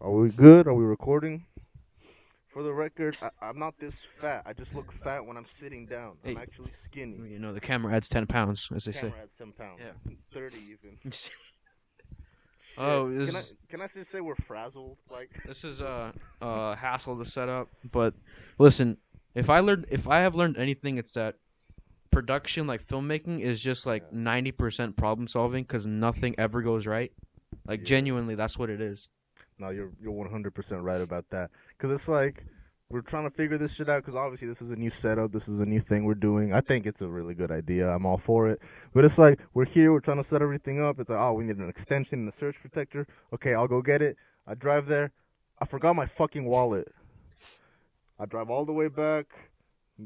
Are we good? Are we recording? For the record, I'm not this fat. I just look fat when I'm sitting down. I'm Hey, actually skinny. the camera adds 10 pounds, as they say. Camera adds 10 pounds, Yeah. 30 even. Shit. Oh, Can I just say we're frazzled? Like, this is hassle to set up. But listen, if I have learned anything, it's that production, like filmmaking, is just like Yeah. 90% problem solving because nothing ever goes right. Like Yeah. genuinely, that's what it is. No, you're 100% right about that. Cause it's like we're trying to figure this shit out. Cause obviously this is a new setup. This is a new thing we're doing. I think it's a really good idea. I'm all for it. But it's like we're here. We're trying to set everything up. It's like, oh, we need an extension and a surge protector. Okay, I'll go get it. I drive there. I forgot my fucking wallet. I drive all the way back.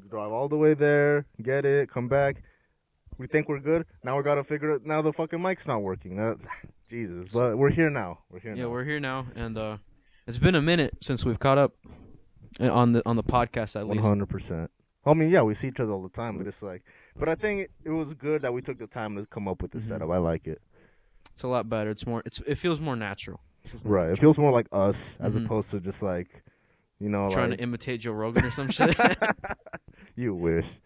Drive all the way there. Get it. Come back. We think we're good. Now we gotta figure it. Now the fucking mic's not working. That's Jesus. But we're here now. We're here Yeah, now. we're here now, and it's been a minute since we've caught up on the podcast at least. 100%. I mean, yeah, we see each other all the time, but it's like, but I think it was good that we took the time to come up with this Mhm. setup. I like it. It's a lot better. It feels more natural. Right. It feels more like us as Mhm. opposed to just like, Trying like to imitate Joe Rogan or some shit. you wish.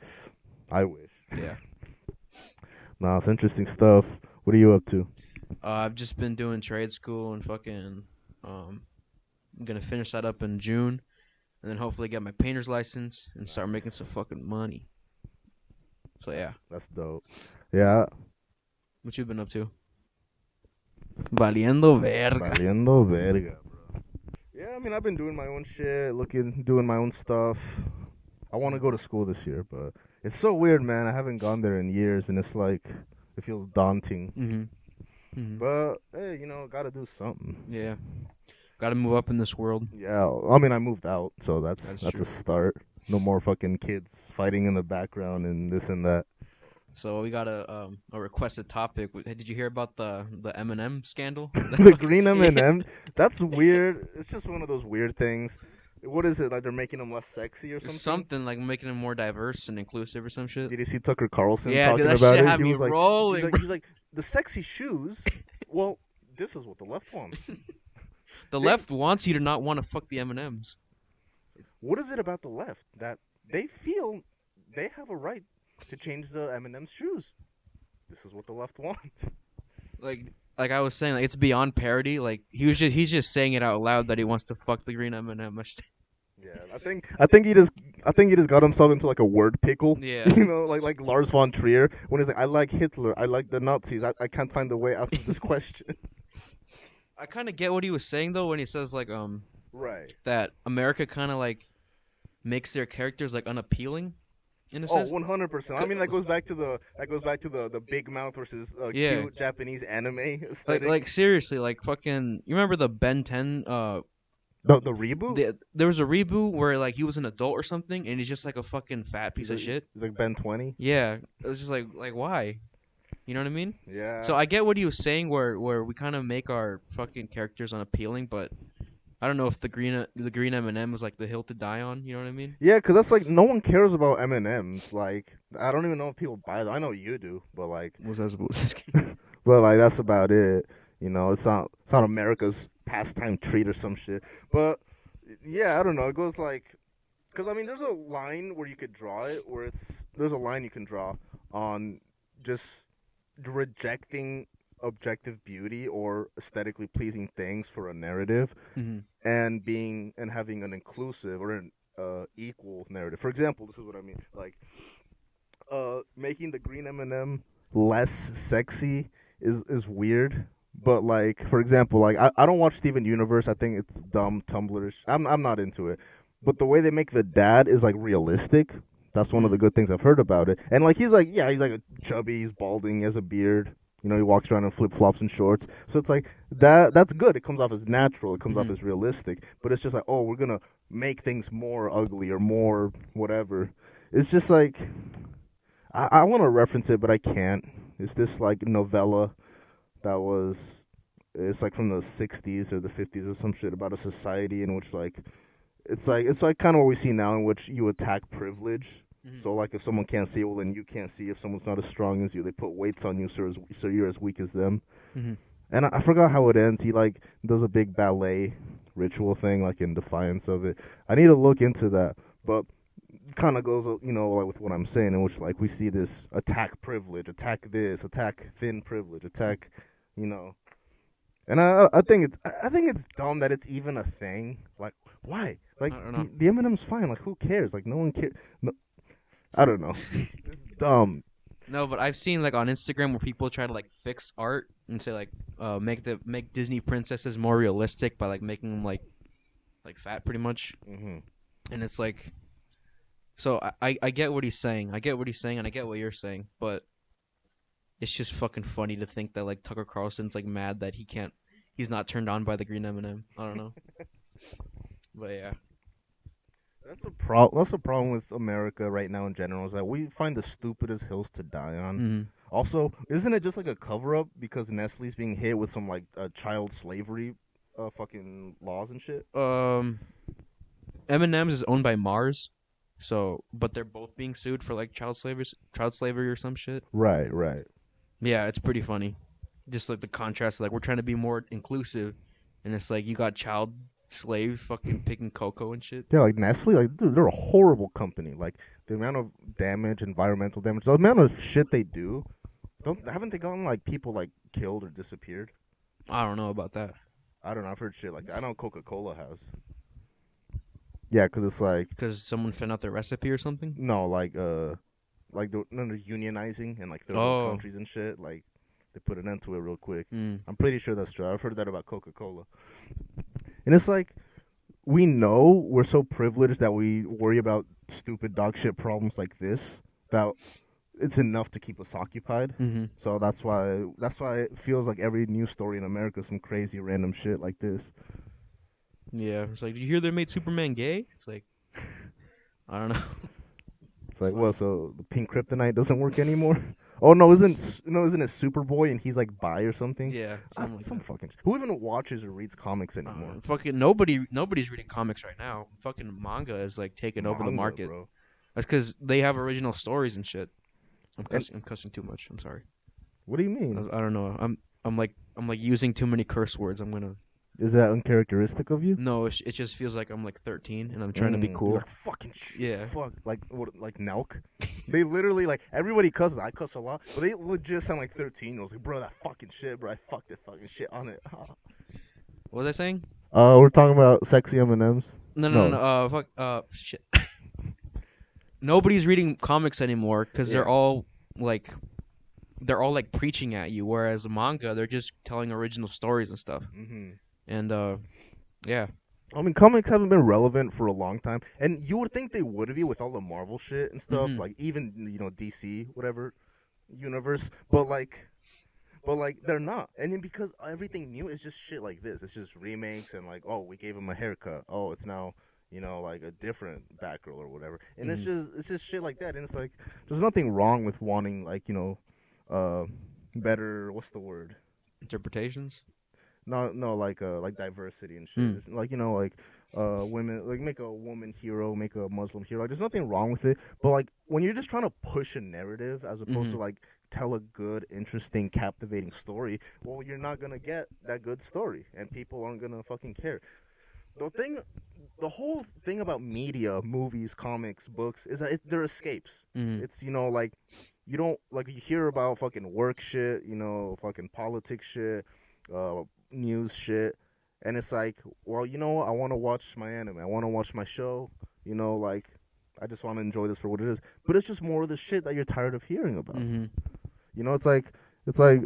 I wish. Yeah. No, it's interesting stuff. What are you up to? I've just been doing trade school and I'm gonna finish that up in June, and then hopefully get my painter's license and start making some fucking money. So yeah, That's dope. Yeah. what you been up to? Valiendo verga. Valiendo verga, bro. Yeah, I mean, I've been doing my own shit, doing my own stuff. I want to go to school this year, but it's so weird, man. I haven't gone there in years, and it's like, it feels daunting. Mhm. But, hey, gotta do something. Yeah. Got to move up in this world. Yeah, I mean, I moved out, so that's That's true. a start. No more fucking kids fighting in the background and this and that. So we got a requested topic. Did you hear about the M&M scandal? The green M&M, that's weird. It's just one of those weird things. What is it, like they're making them less sexy or something? Something like making them more diverse and inclusive or some shit. Did you see Tucker Carlson Yeah, talking dude, that about shit it? had He me was like, rolling. he's like, the sexy shoes. Well, this is what the left wants. The They- left wants you to not want to fuck the M&Ms. What is it about the left that they feel they have a right to change the M&M's shoes? This is what the left wants. Like I was saying, like it's beyond parody. Like he's just saying it out loud that he wants to fuck the green M&M. Yeah, I think he just got himself into like a word pickle. Yeah. Like Lars von Trier when he's like, I like Hitler, I like the Nazis. I can't find the way out of this question. I kind of get what he was saying though when he says like Right. that America kind of like makes their characters like unappealing in a Oh, sense. 100%. I mean, that goes back to the big mouth versus Yeah. cute Japanese anime Like aesthetic. seriously, like fucking. You remember the Ben 10? The reboot. There was a reboot where like he was an adult or something, and he's just like a fucking fat piece of shit. He's like Ben 20. Yeah, it was just like why? You know what I mean? Yeah. So I get what he was saying, where we kind of make our fucking characters unappealing, but I don't know if the green M&M was like the hill to die on. You know what I mean? Yeah, because that's like no one cares about M&Ms. Like I don't even know if people buy them. I know you do, but like, What's that supposed but like that's about it. It's not America's pastime treat or some shit. But yeah, I don't know. It goes like, because I mean, there's a line where you could draw it, where there's a line you can draw on just rejecting objective beauty or aesthetically pleasing things for a narrative, Mm-hmm. and having an inclusive or an equal narrative. For example, this is what I mean. Like, making the green M&M less sexy is weird. But like, for example, like I don't watch Steven Universe. I think it's dumb, Tumblrish. I'm not into it. But the way they make the dad is like realistic. That's one of the good things I've heard about it. And like he's like a chubby, he's balding, he has a beard. He walks around in flip flops and shorts. So it's like that's good. It comes off as natural. It comes off as realistic. But it's just like, oh, we're gonna make things more ugly or more whatever. It's just like I want to reference it, but I can't. It's this like novella that was, it's like from the 60s or the 50s or some shit about a society in which like it's like kind of what we see now, in which you attack privilege. Mhm. So like if someone can't see, well then you can't see. If someone's not as strong as you, they put weights on you, so you're as weak as them. Mm-hmm. And I forgot how it ends. He like does a big ballet ritual thing, like in defiance of it. I need to look into that, but kind of goes, like with what I'm saying, in which like we see this attack privilege, attack this, attack thin privilege, attack, you know. And I think it's dumb that it's even a thing. Like, why? Like I don't know. the M&M's fine. Like, who cares? Like, no one cares. No, I don't know. It's dumb. No, but I've seen like on Instagram where people try to like fix art and say like make Disney princesses more realistic by like making them like fat pretty much. Hmm. And it's like, so I get what he's saying. I get what he's saying and I get what you're saying, but it's just fucking funny to think that like Tucker Carlson's like mad that he's not turned on by the green M&M. I don't know. But yeah. That's a problem with America right now in general. Is that we find the stupidest hills to die on. Mm-hmm. Also, isn't it just like a cover up because Nestle's being hit with some like child slavery, fucking laws and shit? M&M's is owned by Mars, so but they're both being sued for like child slavery or some shit. Right, right. Yeah, it's pretty funny. Just like the contrast, like we're trying to be more inclusive, and it's like you got child slaves fucking picking cocoa and shit. Yeah, like Nestle, like dude, they're a horrible company. Like the amount of damage, environmental damage, the amount of shit they do. Haven't they gotten like people like killed or disappeared? I don't know about that. I don't know. I've heard shit like that. I know Coca-Cola has. Yeah, because it's like Because someone found out their recipe or something. no, like they're unionizing in like third world countries and shit. Like they put an end to it real quick. I'm pretty sure that's true. I've heard that about Coca-Cola. And it's like we know we're so privileged that we worry about stupid dog shit problems like this that it's enough to keep us occupied. Mm-hmm. So that's why it feels like every news story in America is some crazy random shit like this. Yeah, it's like, did you hear they made Superman gay? It's like, I don't know. It's like, well, so the pink kryptonite doesn't work anymore? Oh no, isn't it Superboy and he's like bi or something? Yeah, Some fucking who even watches or reads comics anymore? Fucking nobody's reading comics right now. Fucking manga is like taking over the market. Bro. That's because they have original stories and shit. I'm cussing too much. I'm sorry. What do you mean? I don't know. I'm like using too many curse words. I'm gonna. Is that uncharacteristic of you? No, it just feels like I'm like 13 and I'm trying to be cool. Like fucking shit. Yeah. Fuck. Like what? Like Nelk. They literally like everybody cusses. I cuss a lot, but they legit sound like 13-year-olds. Like, bro, that fucking shit, bro. I fucked that fucking shit on it. What was I saying? We're talking about sexy M&Ms. No. Fuck. Shit. Nobody's reading comics anymore because they're all like preaching at you. Whereas manga, they're just telling original stories and stuff. Mm-hmm. And yeah. I mean, comics haven't been relevant for a long time, and you would think they would be with all the Marvel shit and stuff, like even DC, whatever universe. But like they're not, and then because everything new is just shit like this. It's just remakes and like, oh, we gave him a haircut. Oh, it's now like a different Batgirl or whatever, and it's just shit like that. And it's like there's nothing wrong with wanting like better. What's the word? Interpretations. No, like diversity and shit. It's like women, like make a woman hero, make a Muslim hero. Like, there's nothing wrong with it, but like when you're just trying to push a narrative as opposed to like tell a good, interesting, captivating story, well, you're not gonna get that good story, and people aren't gonna fucking care. The whole thing about media, movies, comics, books is that they're escapes. It's like you don't like you hear about fucking work shit, fucking politics shit. News shit, and it's like, well, I want to watch my anime, I want to watch my show, like I just want to enjoy this for what it is, but it's just more of the shit that you're tired of hearing about. It's like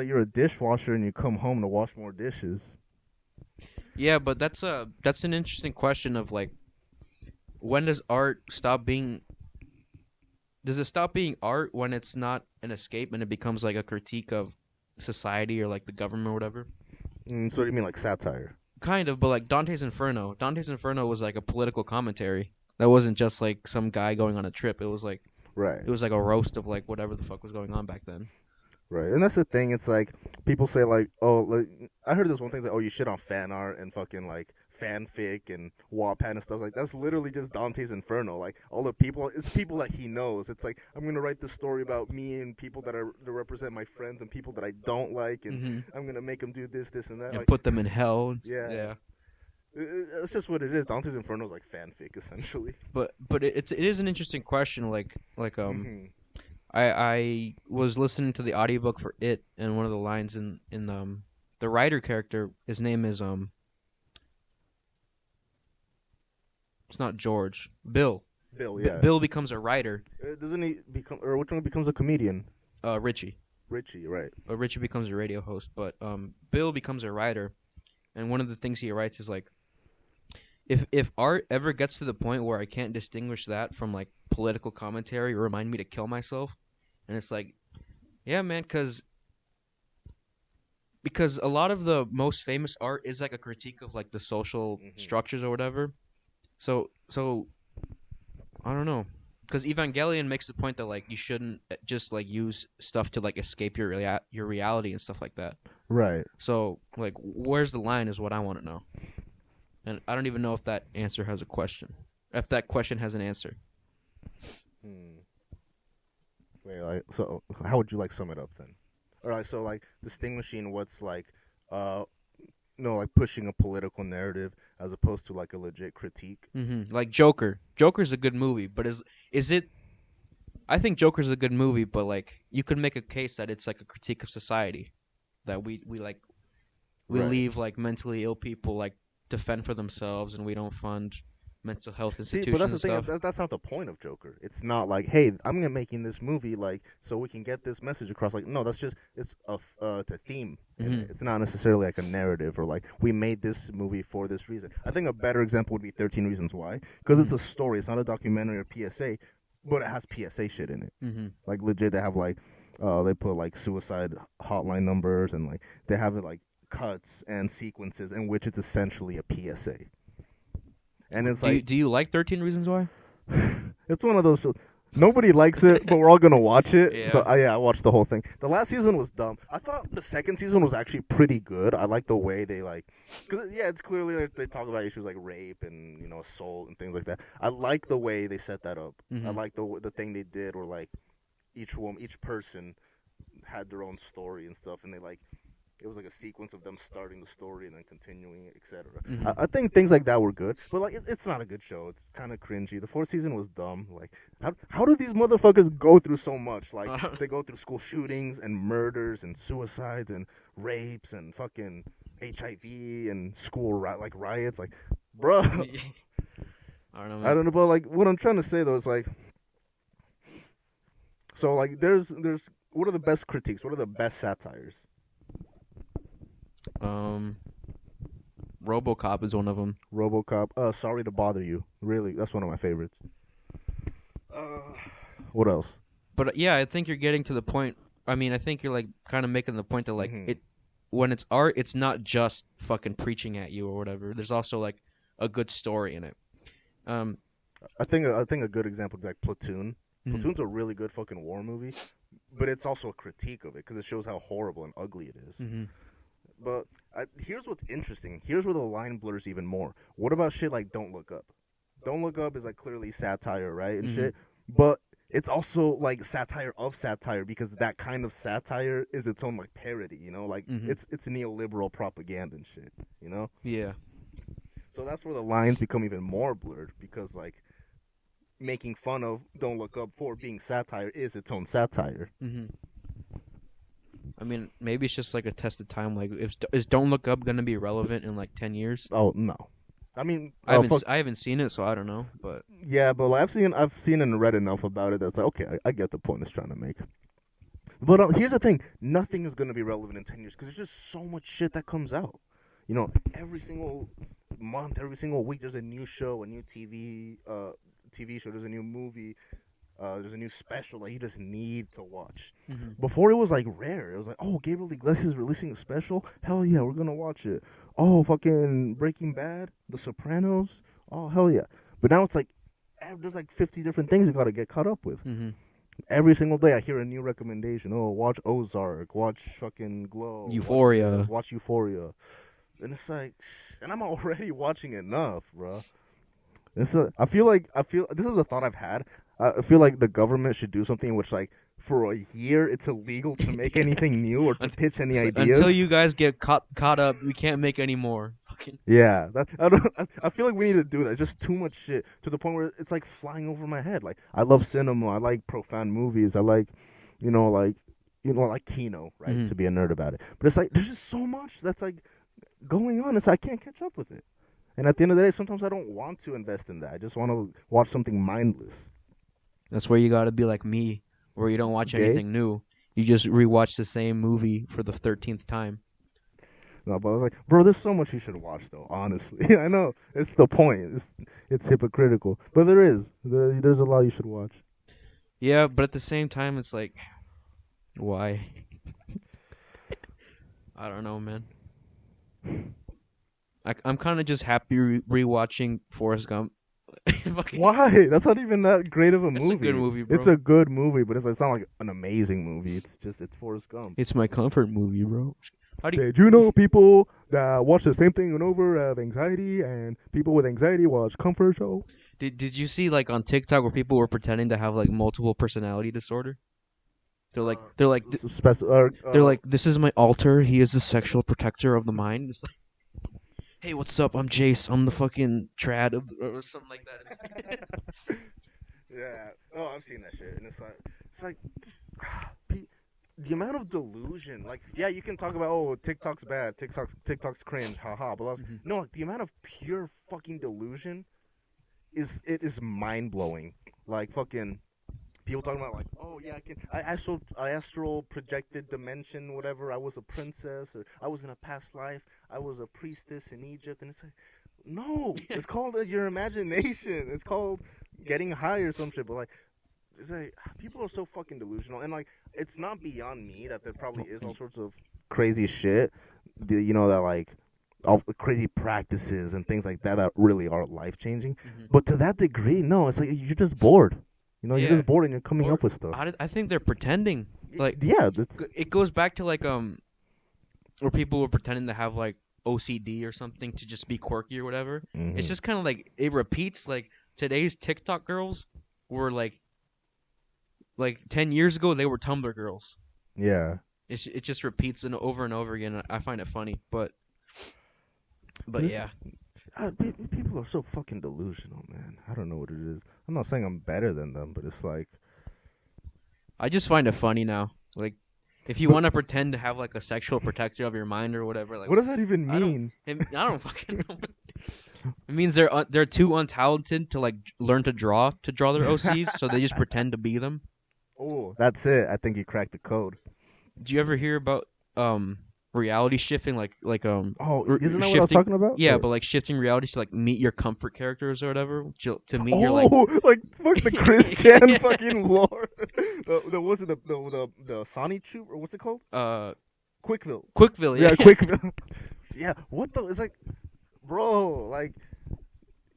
you're a dishwasher and you come home to wash more dishes. Yeah, but that's an interesting question of like, when does art stop being? Does it stop being art when it's not an escape and it becomes like a critique of society or like the government or whatever? So you mean like satire? Kind of, but like Dante's Inferno was like a political commentary. That wasn't just like some guy going on a trip. It was like It was like a roast of like whatever the fuck was going on back then. Right, and that's the thing. It's like people say like, oh, like, I heard this one thing like, oh, you shit on fan art and fucking like fanfic and Wattpad and stuff like that's literally just Dante's Inferno. Like all the people, it's people that he knows. It's like I'm gonna write this story about me and people that represent my friends and people that I don't like, and I'm gonna make them do this, and that, and like, put them in hell. Yeah. It's just what it is. Dante's Inferno is like fanfic essentially. But it is an interesting question. Mhm. I was listening to the audiobook for it, and one of the lines in the writer character, his name is it's not George, Bill. Bill, yeah. Bill becomes a writer. Doesn't he become, or which one becomes a comedian? Richie. Richie, right? Richie becomes a radio host, but Bill becomes a writer, and one of the things he writes is like, if art ever gets to the point where I can't distinguish that from like political commentary or remind me to kill myself, and it's like, yeah, man, because a lot of the most famous art is like a critique of like the social structures or whatever. So I don't know, because Evangelion makes the point that like you shouldn't just like use stuff to like escape your reality and stuff like that. Right. So like, where's the line is what I want to know, and I don't even know if that answer has a question. If that question has an answer. Wait, like, so how would you like sum it up then? Or like, so like distinguishing what's like, like pushing a political narrative as opposed to like a legit critique. Like Joker. Joker's a good movie, but is it? I think Joker's a good movie, but like you could make a case that it's like a critique of society, that we right. leave like mentally ill people like to fend for themselves, and we don't fund mental health institutions. See, but that's the thing. Stuff. That's not the point of Joker. It's not like, hey, I'm making this movie like so we can get this message across. Like, no, that's just it's a theme. It's not necessarily like a narrative or like we made this movie for this reason. I think a better example would be 13 Reasons Why, because it's a story. It's not a documentary or PSA, but it has PSA shit in it. Like legit, they have like they put like suicide hotline numbers and like they have it like cuts and sequences in which it's essentially a PSA. And it's do you like 13 Reasons Why? It's one of those shows. Nobody likes it, but we're all gonna watch it. Yeah. So I watched the whole thing. The last season was dumb. I thought the second season was actually pretty good. I like the way they because it's clearly like, they talk about issues like rape and assault and things like that. I like the way they set that up. I like the thing they did where like each person had their own story and stuff, and they like. It was like a sequence of them starting the story and then continuing it, etc. I think things like that were good, but like it's not a good show. It's kind of cringy. The fourth season was dumb. Like, how do these motherfuckers go through so much? Like, they go through school shootings and murders and suicides and rapes and fucking HIV and school riots. Like, bro, I don't know. I don't know, but like what I'm trying to say though is like, so like there's what are the best critiques? What are the best satires? RoboCop is one of them. RoboCop. Sorry to Bother You. Really, that's one of my favorites. What else? But yeah, I think you're getting to the point. I mean, I think you're like kind of making the point that like when it's art, it's not just fucking preaching at you or whatever. There's also like a good story in it. I think a good example would be like Platoon. Platoon's a really good fucking war movie, but it's also a critique of it because it shows how horrible and ugly it is. But here's what's interesting. Here's where the line blurs even more. What about shit like Don't Look Up? Don't Look Up is like clearly satire, right? And shit. But it's also like satire of satire because that kind of satire is its own like parody, Like it's neoliberal propaganda and shit, Yeah. So that's where the lines become even more blurred because like making fun of Don't Look Up for being satire is its own satire. I mean, maybe it's just like a test of time. Like, is Don't Look Up gonna be relevant in like 10 years? Oh no, I mean, I haven't seen it, so I don't know. But yeah, but like, I've seen and read enough about it that's like, okay, I get the point it's trying to make. But here's the thing: nothing is gonna be relevant in 10 years because there's just so much shit that comes out. Every single month, every single week, there's a new show, a new TV show, there's a new movie. There's a new special that you just need to watch. Before it was like rare. It was like, oh, Gabriel Iglesias is releasing a special. Hell yeah, we're gonna watch it. Oh, fucking Breaking Bad, The Sopranos. Oh, hell yeah. But now it's like there's like 50 different things you gotta get caught up with. Every single day I hear a new recommendation. Oh, watch Ozark. Watch fucking Glow. Euphoria. Watch Euphoria. And it's like, and I'm already watching enough, bro. I feel this is a thought I've had. I feel like the government should do something in which, like, for a year, it's illegal to make anything new or to pitch any It's like, until ideas. you guys get caught up, we can't make any more. Fucking Yeah, that I don't. I feel like we need to do that. Just too much shit to the point where it's like flying over my head. Like, I love cinema. I like profound movies. I like, you know, like, like Kino, right? Mhm. To be a nerd about it. But it's like there's just so much that's like going on. It's I can't catch up with it. And at the end of the day, sometimes I don't want to invest in that. I just want to watch something mindless. That's where you gotta be like me, where you don't watch Gay? anything new. You just rewatch the same movie for the 13th time. No, but I was like, bro, there's so much you should watch, though. Honestly, I know it's the point. It's hypocritical, but there's a lot you should watch. Yeah, but at the same time, it's like, why? I don't know, man. I'm kind of just happy rewatching Forrest Gump. Fucking- Why? That's not even that great of a movie. It's a good movie, bro. It's a good movie, but it's not like an amazing movie. It's Forrest Gump. It's my comfort movie, bro. How do you? Did you know people that watch the same thing and over have anxiety, and people with anxiety watch comfort show? Did you see like on TikTok where people were pretending to have like multiple personality disorder? They're like they're like, this is my alter. He is the sexual protector of the mind. It's like, hey, what's up? I'm Jace. I'm the fucking trad of or something like that. yeah. Oh, I've seen that shit, and it's like the amount of delusion. Like, yeah, you can talk about TikTok's bad, TikTok's cringe, haha. But no, like, the amount of pure fucking delusion is mind blowing. Like fucking people talking about like, oh yeah, I astral projected dimension, whatever. I was a princess, or I was in a past life. I was a priestess in Egypt, and it's like, no, it's called your imagination. It's called getting high or some shit. But like, it's like people are so fucking delusional, and like, it's not beyond me that there probably is all sorts of crazy shit, that like all the crazy practices and things like that really are life changing. But to that degree, no, it's like you're just bored. You're Yeah. just bored and you're coming Or up with stuff. I think they're pretending. Like, yeah, that's it goes back to like where people were pretending to have like OCD or something to just be quirky or whatever. It's just kind of like it repeats. Like today's TikTok girls were like 10 years ago they were Tumblr girls. yeah. It just repeats and over again. I find it funny, but This- yeah, People are so fucking delusional, man. I don't know what it is. I'm not saying I'm better than them, but it's like, I just find it funny now. Like, if you want to pretend to have like a sexual protector of your mind or whatever, like what does that even I don't- mean? I don't fucking know. It means they're too untalented to like learn to draw their OCs, so they just pretend to be them. Oh, that's it. I think you cracked the code. Do you ever hear about reality shifting, like Oh, isn't that what I was talking about? Yeah, Or- but like shifting realities to like meet your comfort characters or whatever. To meet your like like fuck the Christian fucking lore. The what's it the Sonny Troop or what's it called? Quickville. Quickville, Yeah, yeah. Quickville. Yeah, what the? It's like, bro, like,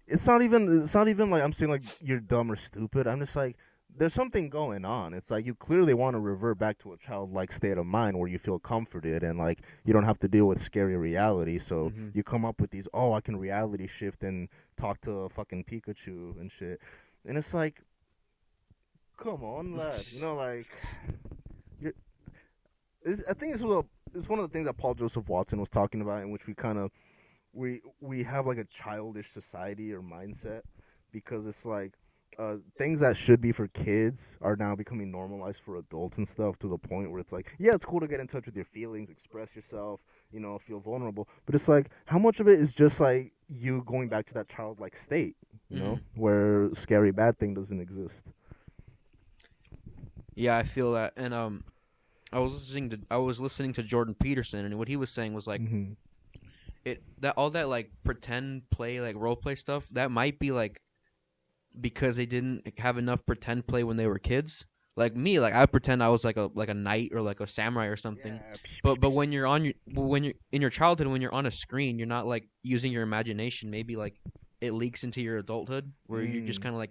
it's not even like I'm saying like you're dumb or stupid. I'm just like, there's something going on. It's like you clearly want to revert back to a childlike state of mind where you feel comforted and like you don't have to deal with scary reality. So you come up with these, I can reality shift and talk to a fucking Pikachu and shit. And it's like, come on, lad. Like, I think it's one of the things that Paul Joseph Watson was talking about, in which we kind of we have like a childish society or mindset, because it's like things that should be for kids are now becoming normalized for adults and stuff, to the point where it's like, yeah, it's cool to get in touch with your feelings, express yourself, feel vulnerable, but it's like, how much of it is just like you going back to that childlike state, where scary bad thing doesn't exist. Yeah, I feel that, and I was listening to Jordan Peterson, and what he was saying was like, all that like pretend play, like role play stuff, that might be like because they didn't have enough pretend play when they were kids. Like me, like I pretend I was like a knight or like a samurai or something. Yeah. But when you're in your childhood, when you're on a screen, you're not like using your imagination. Maybe like it leaks into your adulthood, where you're just kind of like,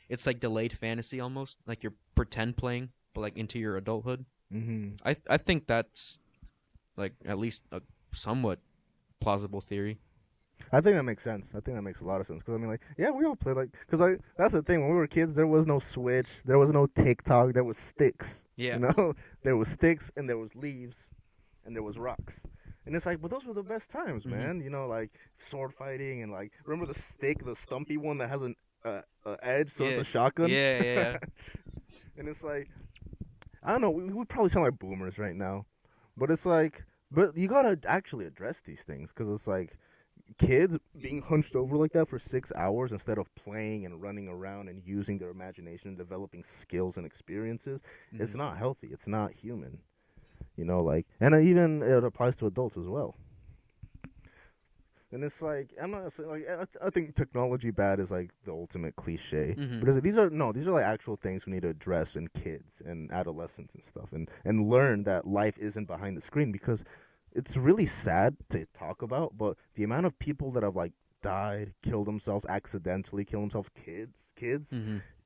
it's like delayed fantasy almost, like you're pretend playing, but like into your adulthood. I think that's like at least a somewhat plausible theory. I think that makes sense. I think that makes a lot of sense. Because I mean, like, yeah, we all play like, because that's the thing. When we were kids, there was no Switch, there was no TikTok, there was sticks. Yeah. You know, there was sticks and there was leaves, and there was rocks. And it's like, but those were the best times, man. You know, like sword fighting and like, remember the stick, the stumpy one that has an edge, so it's a shotgun. Yeah. And it's like, I don't know. We probably sound like boomers right now, but it's like, but you gotta actually address these things because it's like kids being hunched over like that for 6 hours instead of playing and running around and using their imagination and developing skills and experiences. It's not healthy. It's not human. You know, like, and even it applies to adults as well. And it's like, I'm not saying, like, I think technology bad is like the ultimate cliche. But it's like, these are like actual things we need to address in kids and adolescents and stuff, and learn that life isn't behind the screen, because it's really sad to talk about, but the amount of people that have like died, killed themselves, accidentally killed themselves, kids,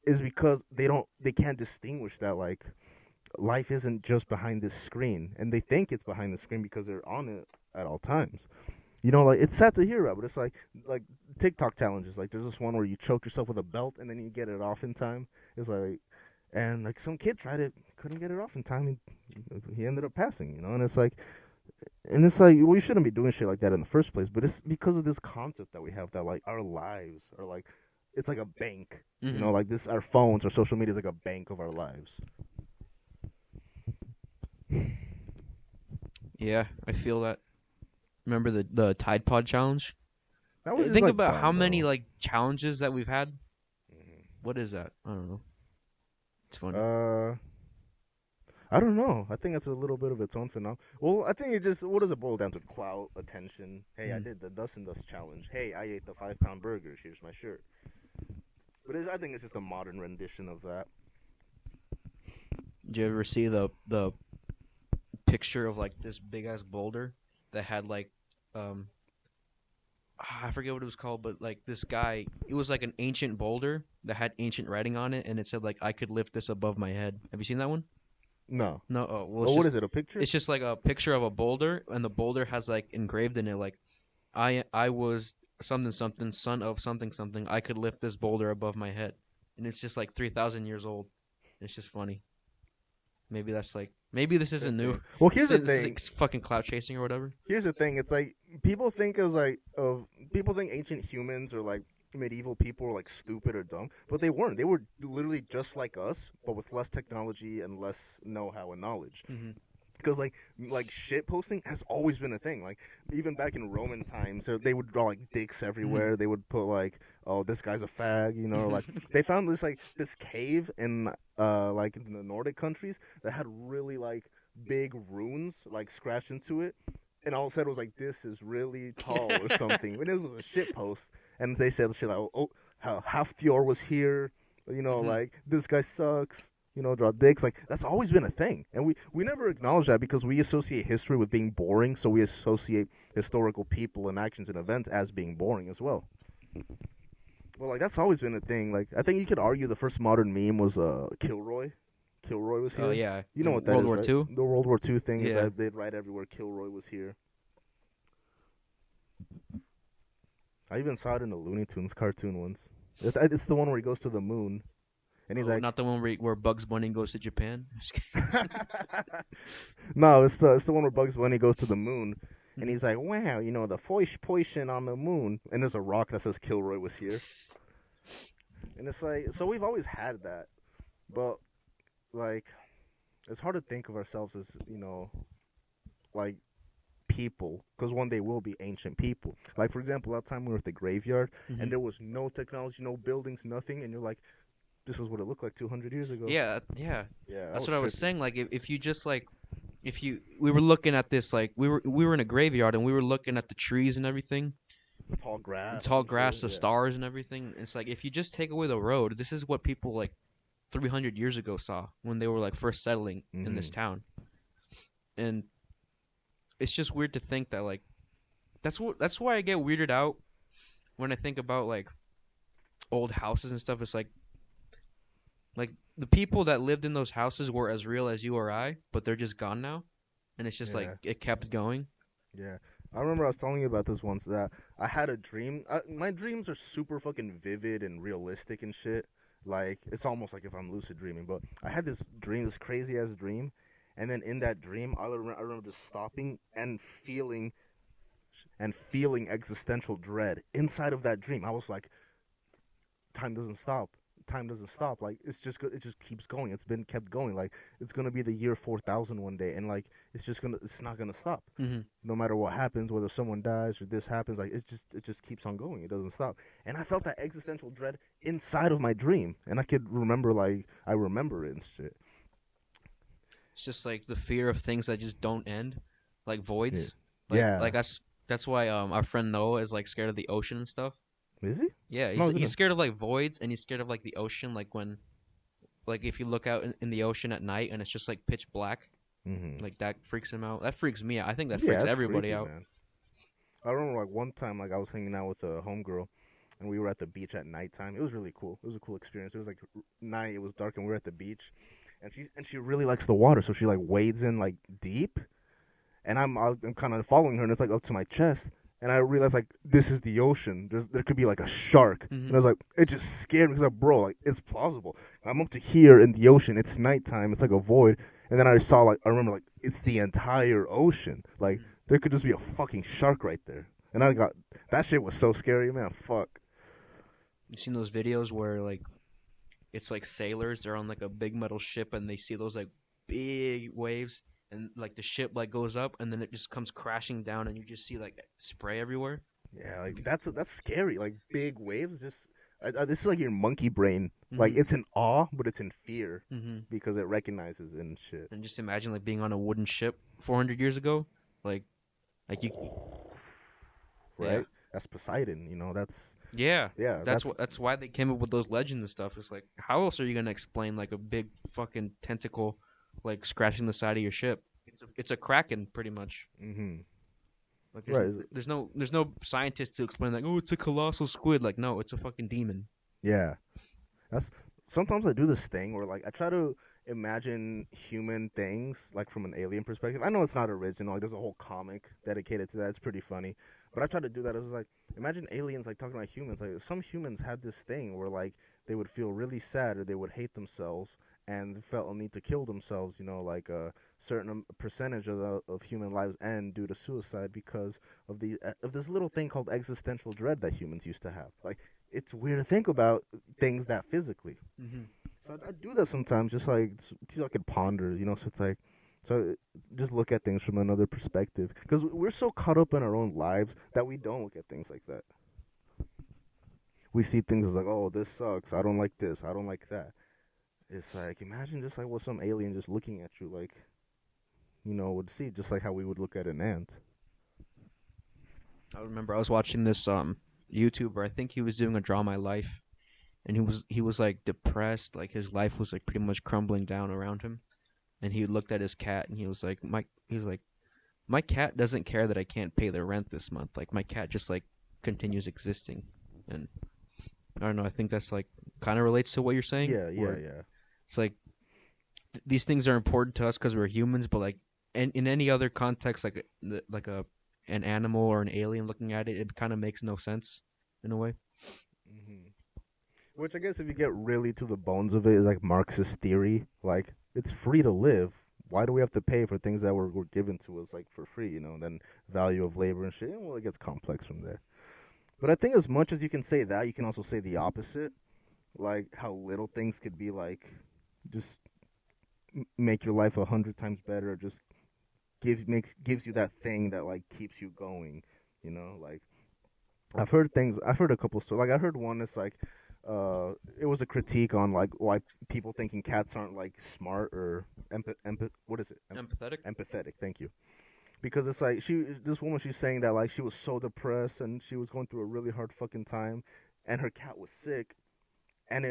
is because they can't distinguish that like life isn't just behind this screen, and they think it's behind the screen because they're on it at all times. You know, like, it's sad to hear about, but it's like TikTok challenges. Like, there's this one where you choke yourself with a belt and then you get it off in time. It's like, and like some kid tried it, couldn't get it off in time, and he ended up passing. You know, and it's like, well, you shouldn't be doing shit like that in the first place. But it's because of this concept that we have that like our lives are like, it's like a bank. You know, like our phones or social media is like a bank of our lives. Yeah, I feel that. Remember the Tide Pod challenge? That was Think like about dumb, how many though. like challenges that we've had. What is that? I don't know. It's funny. I don't know. I think it's a little bit of its own phenomenon. Well, I think what does it boil down to? Clout, attention. Hey, I did the dust and dust challenge. Hey, I ate the 5-pound burgers. Here's my shirt. But I think it's just a modern rendition of that. Did you ever see the picture of like this big ass boulder that had like I forget what it was called, but like this guy, it was like an ancient boulder that had ancient writing on it, and it said like, I could lift this above my head. Have you seen that one? No. No. Oh, well, What is it? A picture? it's just like a picture of a boulder, and the boulder has like engraved in it like, I was something something, son of something something. I could lift this boulder above my head, and it's just like 3,000 years old. It's just funny. Maybe that's like, maybe this isn't new. Well, here's the This is thing. like fucking clout chasing or whatever. Here's the thing. It's like people think people think ancient humans or like medieval people were like stupid or dumb, but they weren't. They were literally just like us, but with less technology and less know-how and knowledge. Because like shit posting has always been a thing. Like even back in Roman times, they would draw like dicks everywhere. They would put like, oh, this guy's a fag, you know. Like they found this cave in like in the Nordic countries that had really like big runes like scratched into it, and all it said was like, this is really tall or something. And it was a shit post, and they said shit like, oh, how Halfjord was here, you know, like this guy sucks. You know, draw dicks. Like, that's always been a thing. And we never acknowledge that because we associate history with being boring, so we associate historical people and actions and events as being boring as well. Well, like, that's always been a thing. Like, I think you could argue the first modern meme was Kilroy. Kilroy was here. Oh, yeah. You know what that World is, War right? II? The World War II thing is Yeah. that they'd write everywhere Kilroy was here. I even saw it in a Looney Tunes cartoon once. It's the one where he goes to the moon. And he's like, not the one where Bugs Bunny goes to Japan. no, it's the one where Bugs Bunny goes to the moon, and he's like, wow, you know, the poison on the moon, and there's a rock that says Kilroy was here, and it's like, so we've always had that, but like, it's hard to think of ourselves as, you know, like people, because one day we'll be ancient people. Like, for example, that time we were at the graveyard, and there was no technology, no buildings, nothing, and you're like, this is what it looked like 200 years ago. Yeah. That's what I was saying. Like, if you just like, we were looking at this, like we were in a graveyard and we were looking at the trees and everything, the tall grass, the stars and everything. It's like, if you just take away the road, this is what people like 300 years ago saw when they were like first settling in this town. And it's just weird to think that like, that's why I get weirded out when I think about like old houses and stuff. It's like the people that lived in those houses were as real as you or I, but they're just gone now, and it's just like it kept going. Yeah, I remember I was telling you about this once that I had a dream. My dreams are super fucking vivid and realistic and shit. Like it's almost like if I'm lucid dreaming. But I had this dream, this crazy ass dream, and then in that dream, I remember just stopping and feeling existential dread inside of that dream. I was like, time doesn't stop. Time doesn't stop. Like it just keeps going. It's been kept going. Like it's gonna be the year 4000 one day, and like it's not gonna stop. Mm-hmm. No matter what happens, whether someone dies or this happens, like it just keeps on going. It doesn't stop. And I felt that existential dread inside of my dream, and I could remember like I remember it and shit. It's just like the fear of things that just don't end, like Yeah. voids. Yeah. Like that's why our friend Noah is like scared of the ocean and stuff. Is he? Yeah, No, he's scared of like voids, and he's scared of like the ocean, like when like if you look out in the ocean at night and it's just like pitch black, Mm-hmm. like that freaks him out. That freaks me out. I think that Yeah, freaks that's everybody creepy, out. man. I remember like one time like I was hanging out with a homegirl and we were at the beach at nighttime. It was really cool. It was a cool experience. It was like night, it was dark and we were at the beach. And she really likes the water, so she like wades in like deep and I'm kind of following her and it's like up to my chest and I realized like this is the ocean. There could be like a shark. And I was like it just scared me because like bro, like it's plausible. I'm up to here in the ocean. It's nighttime. It's like a void. And then I remember like it's the entire ocean. Like there could just be a fucking shark right there. And I got that shit was so scary, man. Fuck. You seen those videos where like it's like sailors, they're on like a big metal ship and they see those like big waves and like the ship like goes up and then it just comes crashing down and you just see like spray everywhere. Yeah, like that's scary. Like big waves, just this is like your monkey brain. Like Mm-hmm. it's in awe, but it's in fear Mm-hmm. because it recognizes and shit. And just imagine like being on a wooden ship 400 years ago, like you, yeah, Right? That's Poseidon. yeah. Yeah. That's why they came up with those legends and stuff. It's like how else are you gonna explain like a big fucking tentacle like scratching the side of your ship? It's a kraken pretty much. Mm-hmm. Like Right. there's no scientist to explain like oh it's a colossal squid. Like no, it's a fucking demon. Yeah. That's sometimes I do this thing where like I try to imagine human things like from an alien perspective. I know it's not original. Like there's a whole comic dedicated to that. It's pretty funny. But I try to do that. I was like, imagine aliens like talking about humans. Like some humans had this thing where like they would feel really sad or they would hate themselves and felt a need to kill themselves. Like a certain percentage of human lives end due to suicide because of this little thing called existential dread that humans used to have. Like it's weird to think about things that physically. Mm-hmm. So I do that sometimes, just like so I could ponder. So it's like, so just look at things from another perspective, because we're so caught up in our own lives that we don't look at things like that. We see things as like, oh, this sucks. I don't like this. I don't like that. It's like imagine just like what some alien just looking at you like, would see, just like how we would look at an ant. I remember I was watching this YouTuber. I think he was doing a Draw My Life, and he was like depressed, like his life was like pretty much crumbling down around him. And he looked at his cat, and he was like, my cat doesn't care that I can't pay the rent this month. Like my cat just like continues existing, and I don't know. I think that's like kind of relates to what you're saying. Yeah, yeah, where yeah. It's like these things are important to us because we're humans, but like in any other context, like a an animal or an alien looking at it, it kind of makes no sense in a way. hmm Which I guess if you get really to the bones of it is like Marxist theory. Like it's free to live. Why do we have to pay for things that were given to us like for free? And then value of labor and shit. Well, it gets complex from there. But I think as much as you can say that, you can also say the opposite. Like how little things could be like, just make your life 100 times better. Just gives you that thing that like keeps you going. Like I've heard a couple stories. Like I heard one that's like, it was a critique on like why people thinking cats aren't like smart or what is it? Empathetic. Empathetic. Thank you. Because it's like this woman, she's saying that like she was so depressed and she was going through a really hard fucking time, and her cat was sick, and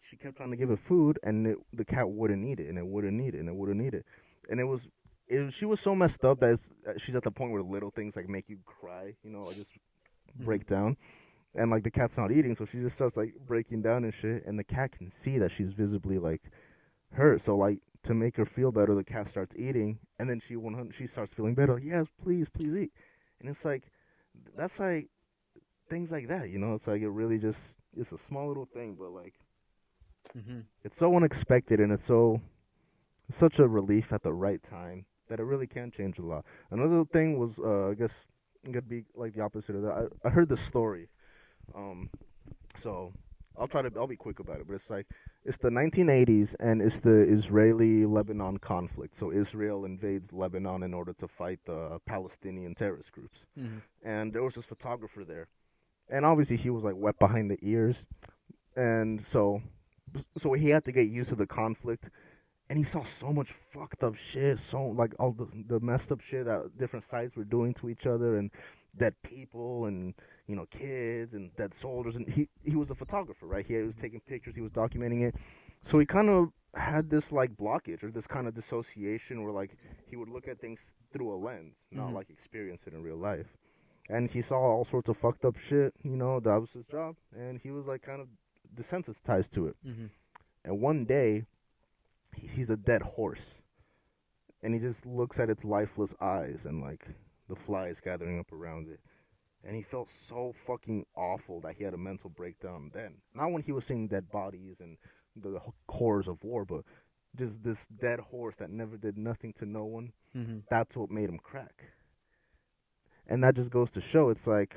she kept trying to give it food, and the cat wouldn't eat it, and it wouldn't eat it, and it wouldn't eat it, and she was so messed up that she's at the point where little things like make you cry, or just break down, and like the cat's not eating, so she just starts like breaking down and shit, and the cat can see that she's visibly like hurt, so like to make her feel better, the cat starts eating, and then she starts feeling better. Yes, please, please eat. And it's like, that's like things like that, you know. It's like it really just it's a small little thing, but like Mhm. it's so unexpected and it's such a relief at the right time that it really can change a lot. Another thing was, I guess it could be like the opposite of that. I heard this story. Um, so I'll be quick about it, but it's like it's the 1980s and it's the Israeli-Lebanon conflict. So Israel invades Lebanon in order to fight the Palestinian terrorist groups, Mhm. and there was this photographer there, and obviously he was like wet behind the ears, and so he had to get used to the conflict, and he saw so much fucked up shit, so like all the messed up shit that different sides were doing to each other, and dead people, and kids, and dead soldiers, and he was a photographer, right? He was taking pictures, he was documenting it, so he kind of had this like blockage or this kind of dissociation where like he would look at things through a lens, not Mhm. like experience it in real life, and he saw all sorts of fucked up shit. That was his job, and he was like kind of desensitized to it. Mhm. And one day he sees a dead horse, and he just looks at its lifeless eyes and like the flies gathering up around it. And he felt so fucking awful that he had a mental breakdown then. Not when he was seeing dead bodies and the horrors of war, but just this dead horse that never did nothing to no one. Mhm. That's what made him crack. And that just goes to show it's like,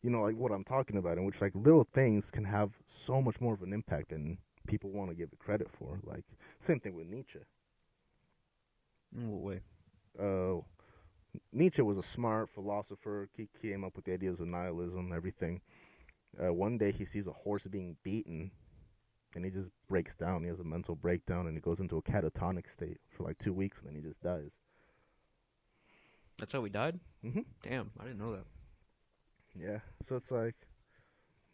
like what I'm talking about, in which like little things can have so much more of an impact than people want to give it credit for. Like, same thing with Nietzsche. In what way? Uh, Nietzsche was a smart philosopher. He came up with the ideas of nihilism, everything. One day he sees a horse being beaten, and he just breaks down. He has a mental breakdown, and he goes into a catatonic state for like 2 weeks, and then he just dies. That's how he died? hmm Damn, I didn't know that. Yeah. So it's like,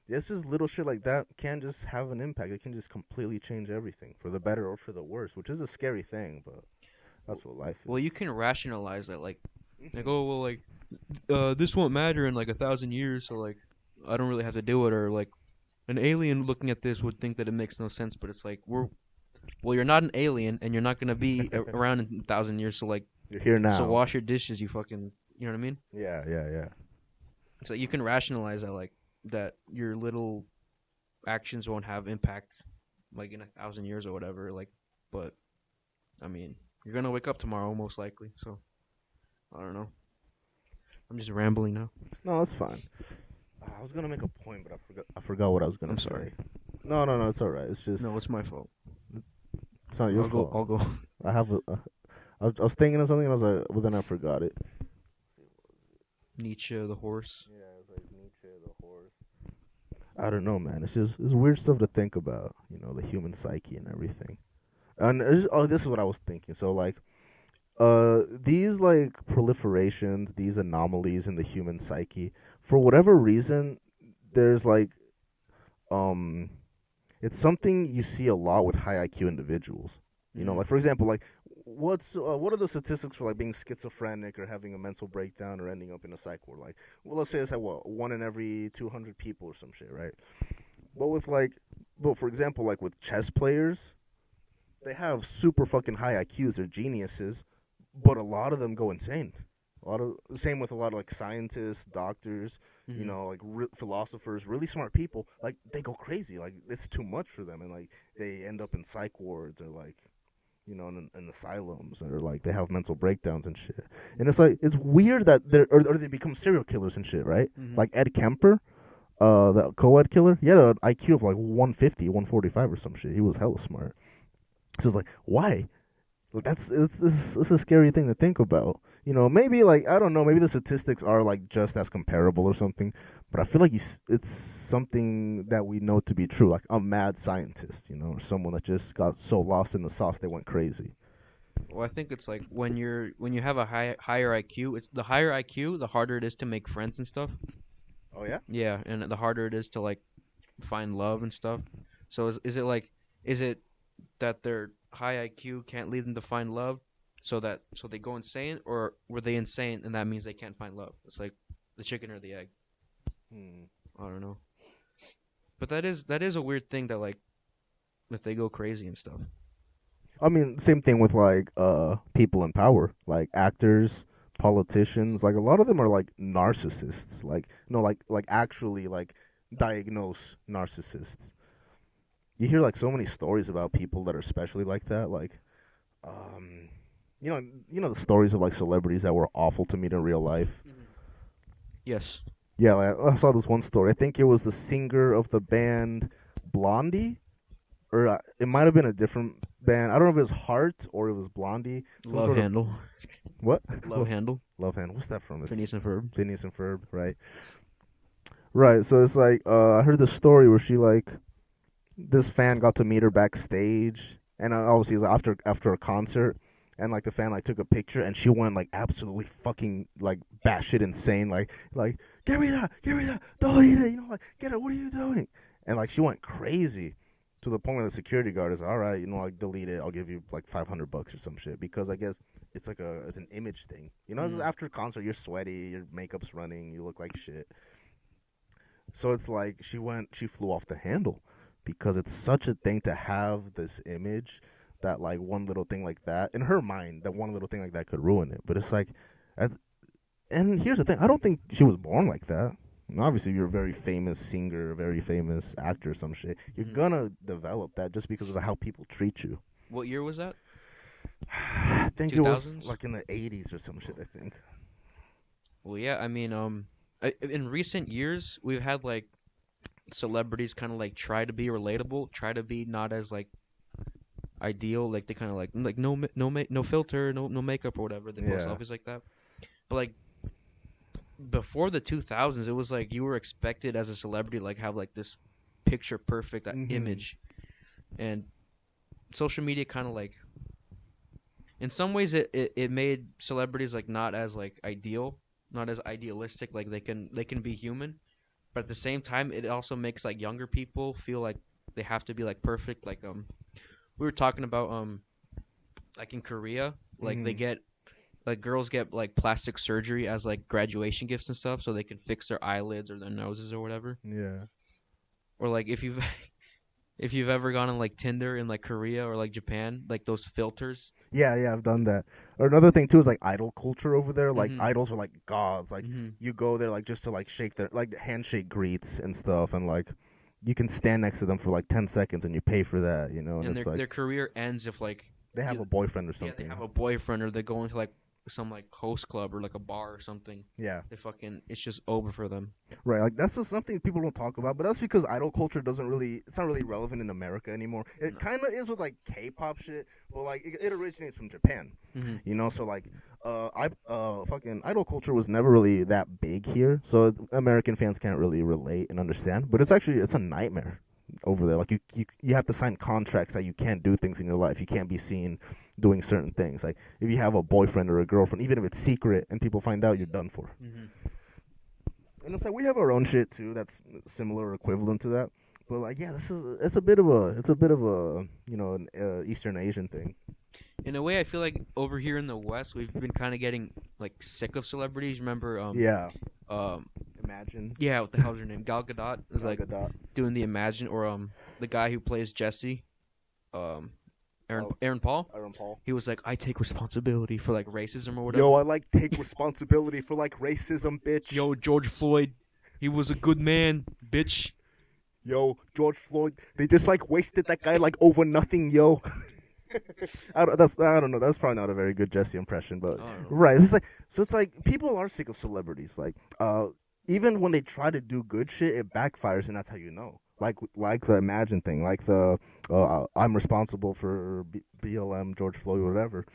it's just little shit like that can just have an impact. It can just completely change everything for the better or for the worse, which is a scary thing, but that's what life Well, is. you can rationalize that, like, hmm oh well, like, this won't matter in like 1,000 years, so like, I don't really have to do it, or like, an alien looking at this would think that it makes no sense, but it's like well, you're not an alien, and you're not gonna be around in 1,000 years, so like, You're here so now. wash your dishes, you fucking, you know what I mean? Yeah, yeah, yeah. So you can rationalize that, like, that your little actions won't have impact, like in 1,000 years or whatever, like, but I mean, you're gonna wake up tomorrow most likely, so I don't know. I'm just rambling now. No, that's fine. I was gonna make a point, but I forgot what I was I'm gonna sorry. say. No, no, no. It's all right. It's just No, it's my fault. it's not your I'll go. fault. I'll go. I have I was thinking of something, and I was like, well, then I forgot it. Nietzsche, the horse. Yeah, it's like Nietzsche, the horse. I don't know, man. It's weird stuff to think about. The human psyche and everything. And this is what I was thinking. So like, these like proliferations, these anomalies in the human psyche, for whatever reason, there's like, um, it's something you see a lot with high IQ individuals. Mm. Like for example, like what are the statistics for like being schizophrenic or having a mental breakdown or ending up in a psych ward? Like, well, let's say it's like what, one in every 200 people or some shit, right? But but for example, like with chess players, they have super fucking high IQs. They're geniuses, but a lot of them go insane. Same with a lot of like scientists, doctors, Mm-hmm. like philosophers, really smart people. Like they go crazy. Like it's too much for them, and like they end up in psych wards or like in asylums, or like they have mental breakdowns and shit. And it's like it's weird that or they become serial killers and shit, right? Mm-hmm. Like Ed Kemper, the co-ed killer, he had an IQ of like 150, 145 or some shit. He was hella smart. So it's like, why? Like it's a scary thing to think about. Maybe like I don't know. Maybe the statistics are like just as comparable or something. But I feel like it's something that we know to be true. Like a mad scientist, or someone that just got so lost in the sauce they went crazy. Well, I think it's like when you have a higher IQ, it's the higher IQ, the harder it is to make friends and stuff. Oh yeah. Yeah, and the harder it is to like find love and stuff. So is it that their high IQ can't lead them to find love, so they go insane, or were they insane and that means they can't find love? It's like the chicken or the egg. Hmm. I don't know. But that is a weird thing that like if they go crazy and stuff. I mean, same thing with like people in power, like actors, politicians. Like a lot of them are like narcissists. Like no, like actually like diagnose narcissists. You hear like so many stories about people that are especially like that. Like, um, you know the stories of like celebrities that were awful to meet in real life. Yes. Yeah, like, I saw this one story. I think it was the singer of the band Blondie, or it might have been a different band. I don't know if it was Heart or it was Blondie. Some Love sort of Handle. what? Love Handle. Love Hand. What's that from? It's Phineas and Ferb. Phineas and Ferb, right? Right. So it's like I heard the story where she like this fan got to meet her backstage, and obviously it was after a concert, and like the fan like took a picture, and she went like absolutely fucking like batshit insane, like give me that, don't eat it, like get it, what are you doing? And like she went crazy to the point where the security guard is all right, like delete it, I'll give you like $500 or some shit, because I guess it's like it's an image thing, It's after a concert you're sweaty, your makeup's running, you look like shit. So it's like she flew off the handle because it's such a thing to have this image that like one little thing like that in her mind, that one little thing like that could ruin it. But it's like, and here's the thing, I don't think she was born like that. Obviously, you're a very famous singer, a very famous actor, some shit. You're gonna develop that just because of how people treat you. What year was that? I think 2000s? it was like in the 80s or some shit, I think. Well, yeah. I mean, in recent years, we've had like celebrities kind of like try to be relatable, try to be not as like ideal, like they kind of like no filter, no makeup or whatever. They post selfies like that. But like before the 2000s, it was like you were expected as a celebrity to like have like this picture perfect image, and social media kind of like in some ways it made celebrities like not as like ideal, not as idealistic, like they can be human, but at the same time it also makes like younger people feel like they have to be like perfect. Like we were talking about like in Korea, like they get like girls get like plastic surgery as like graduation gifts and stuff, so they can fix their eyelids or their noses or whatever. Yeah. Or like if you've ever gone on like Tinder in like Korea or like Japan, like those filters. Yeah, I've done that. Or another thing too is like idol culture over there. Like idols are like gods. Like you go there like just to like shake their like handshake greets and stuff, and like you can stand next to them for like 10 seconds and you pay for that, And it's their career ends if like they have a boyfriend or something. Yeah, they have a boyfriend or they're going to like some like host club or like a bar or something. Yeah. It's just over for them. Right, like that's just something people don't talk about, but that's because idol culture it's not really relevant in America anymore. It kind of is with like K-pop shit, but like it originates from Japan, so like fucking idol culture was never really that big here, so American fans can't really relate and understand, but it's a nightmare over there. Like you have to sign contracts that you can't do things in your life. You can't be seen doing certain things. Like if you have a boyfriend or a girlfriend, even if it's secret and people find out, you're done for. And it's like we have our own shit too that's similar or equivalent to that. But like it's a bit of a an Eastern Asian thing. In a way, I feel like over here in the West, we've been kind of getting like sick of celebrities. Remember? Imagine. Yeah, what the hell's her name? Gal Gadot is Gal like Gadot. doing the Imagine, or the guy who plays Jesse, Aaron Paul. Aaron Paul. He was like, I take responsibility for like racism or whatever. Yo, I like take responsibility for like racism, bitch. Yo, George Floyd, he was a good man, bitch. Yo, George Floyd, they just like wasted that guy like over nothing, yo. I don't know. That's probably not a very good Jesse impression, but right. It's like people are sick of celebrities. Like, even when they try to do good shit, it backfires, and that's how you know. Like the Imagine thing, like the I'm responsible for BLM, George Floyd, whatever.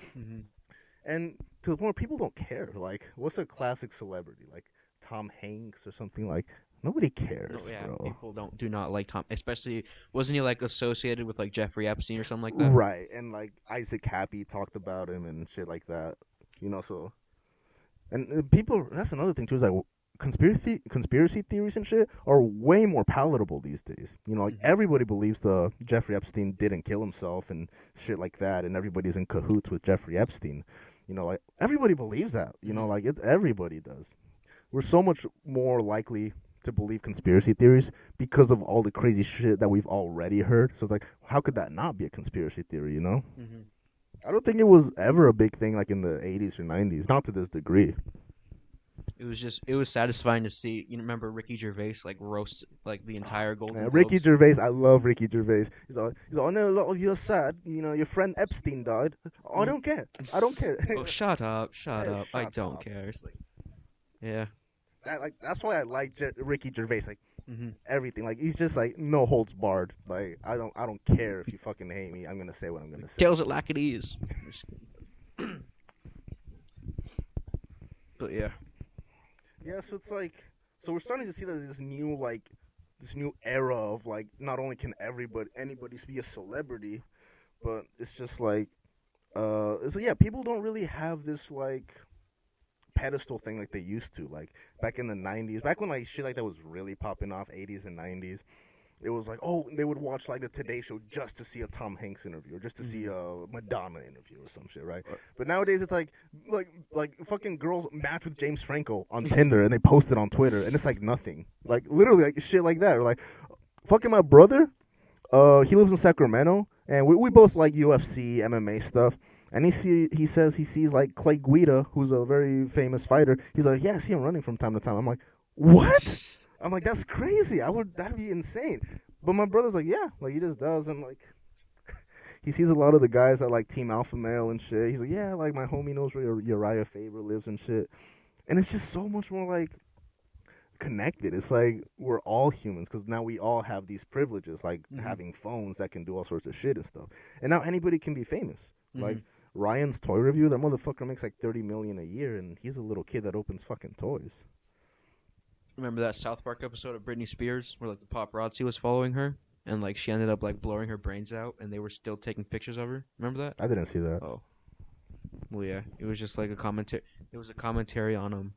And to the point where people don't care. Like, what's a classic celebrity? Like Tom Hanks or something like. Nobody cares, bro. People do not like Tom. Especially, wasn't he like associated with like Jeffrey Epstein or something like that? Right, and like Isaac Happy talked about him and shit like that. So, and people. That's another thing too. Is like conspiracy theories and shit are way more palatable these days. Like everybody believes the Jeffrey Epstein didn't kill himself and shit like that, and everybody's in cahoots with Jeffrey Epstein. Like everybody believes that. Like everybody does. We're so much more likely to believe conspiracy theories because of all the crazy shit that we've already heard. So it's like, how could that not be a conspiracy theory, I don't think it was ever a big thing like in the 80s or 90s, not to this degree. It was satisfying to see. You remember Ricky Gervais like roast like the entire Golden Man, Ricky Globes? Gervais, I love Ricky Gervais. He's like, I know a lot of you are sad. You know, your friend Epstein died. I don't care. I don't care. Oh, shut up. I Shut don't up. care. It's like, yeah. That's why I like Ricky Gervais. Like Mm-hmm. everything. Like he's just like no holds barred. Like I don't care if you fucking hate me. I'm gonna say what I'm gonna say. Tells it like it is. But yeah. Yeah, so it's like, so we're starting to see that this new era of like, not only can anybody be a celebrity, but it's just like, it's like, yeah, people don't really have this like pedestal thing like they used to. Like back in the 90s, back when like shit like that was really popping off, 80s and 90s. It was like, oh, they would watch like the Today Show just to see a Tom Hanks interview or just to see a Madonna interview or some shit, right? But nowadays it's like fucking girls match with James Franco on Tinder and they post it on Twitter and it's like nothing, like literally like shit like that. Or like fucking my brother, he lives in Sacramento and we both like UFC, MMA stuff. And he says he sees like Clay Guida, who's a very famous fighter. He's like, yeah, I see him running from time to time. I'm like, what? I'm like, that's crazy. That'd be insane. But my brother's like, yeah, like he just does, and like he sees a lot of the guys that like Team Alpha Male and shit. He's like, yeah, like my homie knows where Uriah Faber lives and shit. And it's just so much more like connected. It's like we're all humans because now we all have these privileges, like having phones that can do all sorts of shit and stuff. And now anybody can be famous. Like Ryan's toy review, that motherfucker makes like $30 million a year, and he's a little kid that opens fucking toys. Remember that South Park episode of Britney Spears where like the paparazzi was following her and like she ended up like blowing her brains out and they were still taking pictures of her? Remember that? I didn't see that. Oh. Well, yeah. It was just like a commentary. It was a commentary on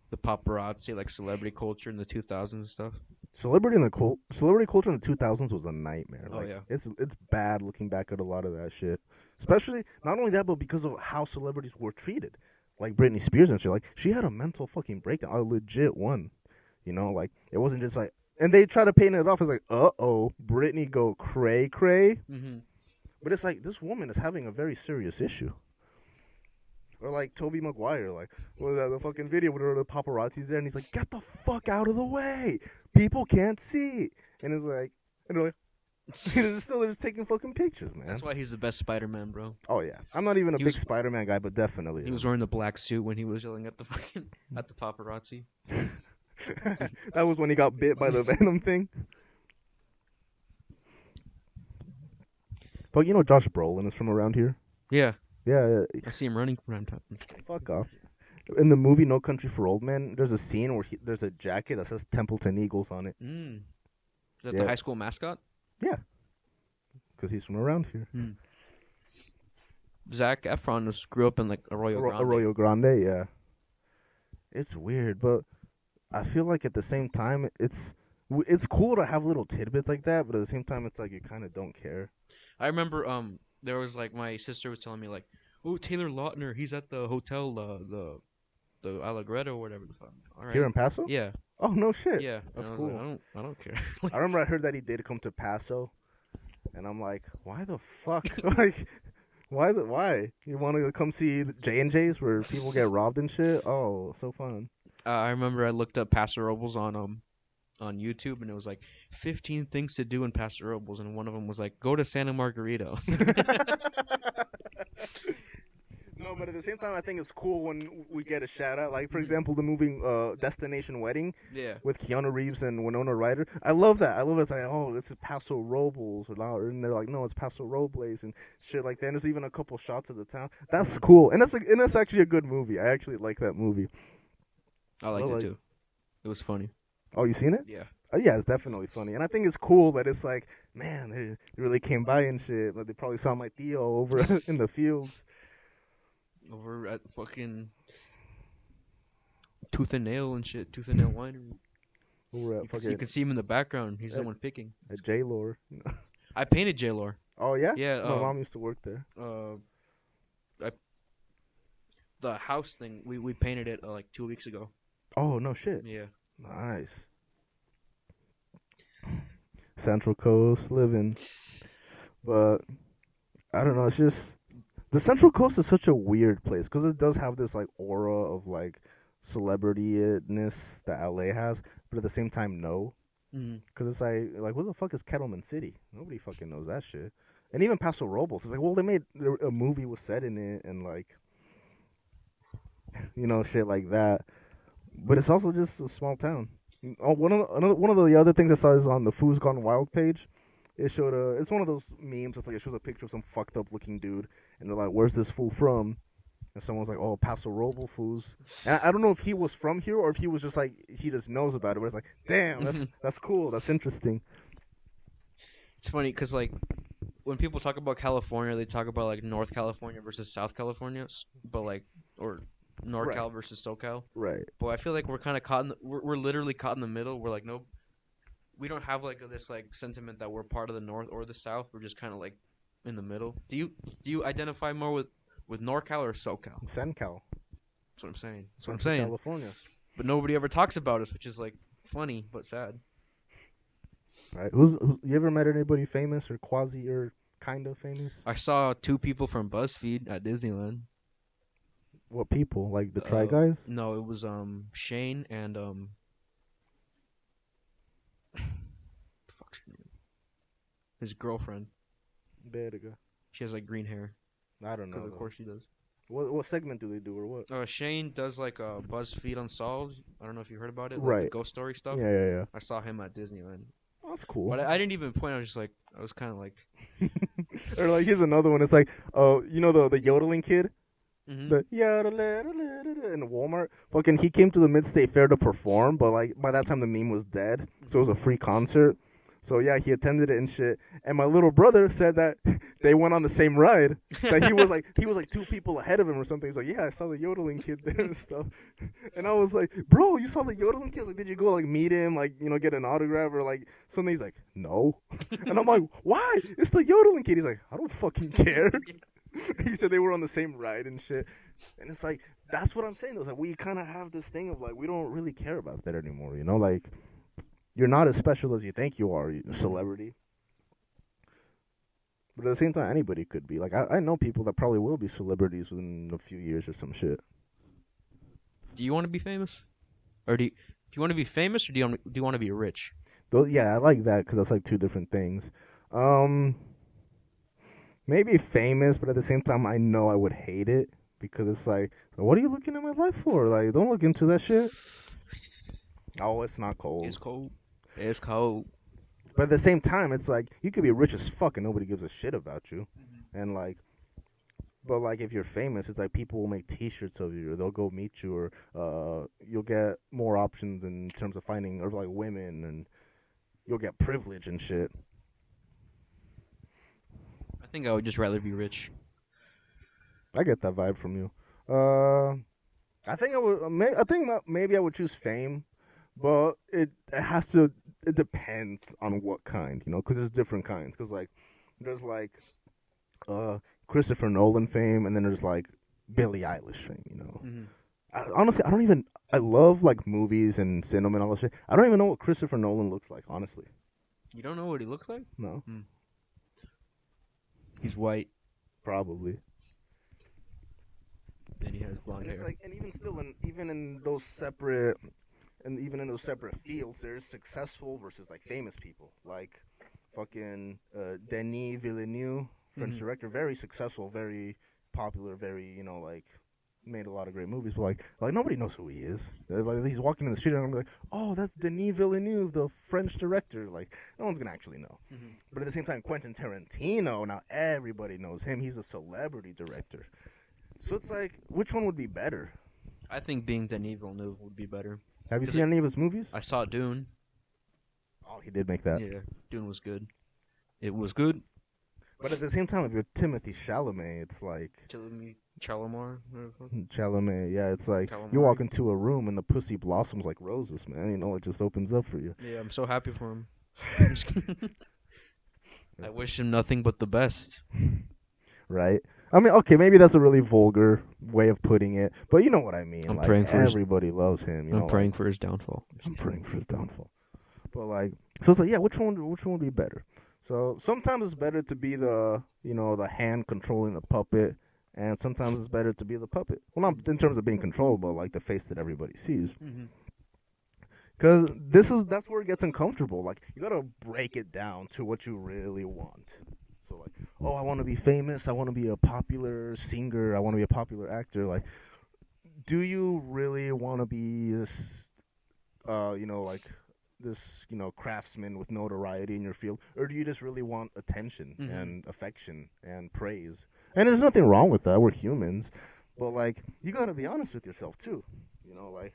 the paparazzi, like celebrity culture in the 2000s and stuff. Celebrity culture in the 2000s was a nightmare. Oh, Like yeah. it's bad looking back at a lot of that shit. Especially not only that, but because of how celebrities were treated. Like Britney Spears and shit. Like she had a mental fucking breakdown, a legit one. You know, like it wasn't just like, and they try to paint it off as like, Britney go cray. Mm-hmm. But it's like this woman is having a very serious issue. Or like Tobey Maguire, like the fucking video where the paparazzi's there and he's like, get the fuck out of the way. People can't see. And it's like, and they're like, they're just taking fucking pictures, man. That's why he's the best Spider-Man, bro. Oh yeah, I'm not even a big Spider-Man guy, but definitely He was wearing the black suit when he was yelling at the fucking at the paparazzi. That was when he got bit by the Venom thing. But you know Josh Brolin is from around here. Yeah, Yeah. I see him running around town. Fuck off. In the movie No Country for Old Men, there's a scene where there's a jacket that says Templeton Eagles on it. Is that the high school mascot? Yeah. Because he's from around here. Zac Efron grew up in like Arroyo Grande. Arroyo Grande, yeah. It's weird, but I feel like at the same time, it's cool to have little tidbits like that, but at the same time, it's like you kind of don't care. I remember there was like my sister was telling me like, oh, Taylor Lautner, he's at the hotel the Allegretto or whatever the fuck. All right. Here in Paso? Yeah. Oh no shit. Yeah. That's and I was cool. like, I don't care. I remember I heard that he did come to Paso, and I'm like, why the fuck? Like, why? You want to come see J&J's where people get robbed and shit? Oh, so fun. I remember I looked up Paso Robles on YouTube and it was like 15 things to do in Paso Robles and one of them was like go to Santa Margarita. No, but at the same time, I think it's cool when we get a shout out. Like, for example, the movie Destination Wedding with Keanu Reeves and Winona Ryder. I love that. I love it. It's like, oh, it's Paso Robles. And they're like, no, it's Paso Robles and shit like that. And there's even a couple shots of the town. That's cool. And that's actually a good movie. I actually like that movie. I liked it too. It was funny. Oh, you seen it? Yeah. Yeah, it's definitely funny. And I think it's cool that it's like, man, they really came by and shit. But they probably saw my Theo over in the fields. Over at fucking Tooth and Nail and shit. Tooth and Nail Winery. Over at You can see him in the background. He's the one picking. At J-Lore. I painted J-Lore. Oh, yeah? Yeah. My mom used to work there. The house thing, we painted it like 2 weeks ago. Oh, no shit. Yeah. Nice. Central Coast living. But I don't know, it's just The Central Coast is such a weird place because it does have this like aura of like celebrity-ness that LA has, but at the same time, no. Mm-hmm. Because it's like, what the fuck is Kettleman City? Nobody fucking knows that shit. And even Paso Robles, it's like, well, they made a movie was set in it, and like, shit like that. But it's also just a small town. Oh, one of the other things I saw is on the Foos Gone Wild page. It showed it's one of those memes. It's like it shows a picture of some fucked up looking dude, and they're like, "Where's this fool from?" And someone's like, "Oh, Paso Robles fools." And I don't know if he was from here or if he was just like he just knows about it. But it's like, damn, that's cool. That's interesting. It's funny because like when people talk about California, they talk about like North California versus South California, but like or NorCal Right. versus SoCal. Right. But I feel like we're kind of caught in we're literally caught in the middle. We're like, no, we don't have like this like sentiment that we're part of the North or the South. We're just kind of like in the middle. Do you identify more with NorCal or SoCal? SenCal. That's what I'm saying. That's what I'm Central saying. California. But nobody ever talks about us, which is like funny but sad. Right. You ever met anybody famous or quasi or kind of famous? I saw 2 people from BuzzFeed at Disneyland. What people? Like the Try Guys? No, it was Shane and fuck's her name? His girlfriend. Verga. She has like green hair. I don't know. Because of course she does. What segment do they do or what? Shane does like BuzzFeed Unsolved. I don't know if you heard about it. Like Right. the ghost story stuff. Yeah. I saw him at Disneyland. That's cool. But I didn't even point. I was just like, I was kind of like. Or like, here's another one. It's like, the yodeling kid? Mm-hmm. The yodel in Walmart. Fucking, he came to the Mid-State Fair to perform, but like by that time the meme was dead, so it was a free concert. So yeah, he attended it and shit. And my little brother said that they went on the same ride. That he was like 2 people ahead of him or something. He's like, yeah, I saw the yodeling kid there and stuff. And I was like, bro, you saw the yodeling kid? Like, did you go like meet him, like get an autograph or like something? He's like, no. And I'm like, why? It's the yodeling kid. He's like, I don't fucking care. He said they were on the same ride and shit. And it's like, that's what I'm saying. Though. Like, we kind of have this thing of like, we don't really care about that anymore. Like, you're not as special as you think you are, a celebrity. But at the same time, anybody could be. Like, I know people that probably will be celebrities within a few years or some shit. Do you want to be famous, or do you want to be famous, or do you want to be rich? Yeah, I like that because that's like 2 different things. Maybe famous, but at the same time, I know I would hate it because it's like, what are you looking at my life for? Like, don't look into that shit. Oh, it's not cold. It's cold. It's cold. But at the same time, it's like you could be rich as fuck and nobody gives a shit about you. Mm-hmm. And like, but like if you're famous, it's like people will make T-shirts of you, or they'll go meet you, or you'll get more options in terms of finding or like women, and you'll get privilege and shit. I think I would just rather be rich. I get that vibe from you. I think I would. I think maybe I would choose fame, but it has to. It depends on what kind, because there's different kinds. Because like, there's like, Christopher Nolan fame, and then there's like Billie Eilish fame. Mm-hmm. Honestly, I don't even. I love like movies and cinema and all that shit. I don't even know what Christopher Nolan looks like. Honestly, you don't know what he looks like? No. He's white. Probably. And he has blonde hair. Like, and even in those separate fields, there's successful versus like famous people. Like, fucking Denis Villeneuve, French director, very successful, very popular, very like made a lot of great movies. But like nobody knows who he is. Like, he's walking in the street and I'm like, oh, that's Denis Villeneuve, the French director. Like, no one's gonna actually know. Mm-hmm. But at the same time, Quentin Tarantino, now everybody knows him. He's a celebrity director. So it's like, which one would be better? I think being Denis Villeneuve would be better. Have you seen any of his movies? I saw Dune. Oh, he did make that. Yeah, Dune was good. It was good. But at the same time, if you're Timothy Chalamet, it's like... Chalamet? Chalamet, yeah. It's like, Calamari. You walk into a room and the pussy blossoms like roses, man. It just opens up for you. Yeah, I'm so happy for him. I wish him nothing but the best. Right? I mean, okay, maybe that's a really vulgar way of putting it, but you know what I mean. I'm praying for everybody loves him. I'm praying for his downfall. I'm praying for his downfall. But like, so it's like, yeah, which one would be better? So sometimes it's better to be the hand controlling the puppet, and sometimes it's better to be the puppet. Well, not in terms of being controlled, but like the face that everybody sees. Mm-hmm. Because that's where it gets uncomfortable. Like you gotta break it down to what you really want. So like, oh, I want to be famous. I want to be a popular singer. I want to be a popular actor. Like, do you really want to be this, like this, craftsman with notoriety in your field, or do you just really want attention and affection and praise? And there's nothing wrong with that. We're humans, but like, you gotta be honest with yourself too. Like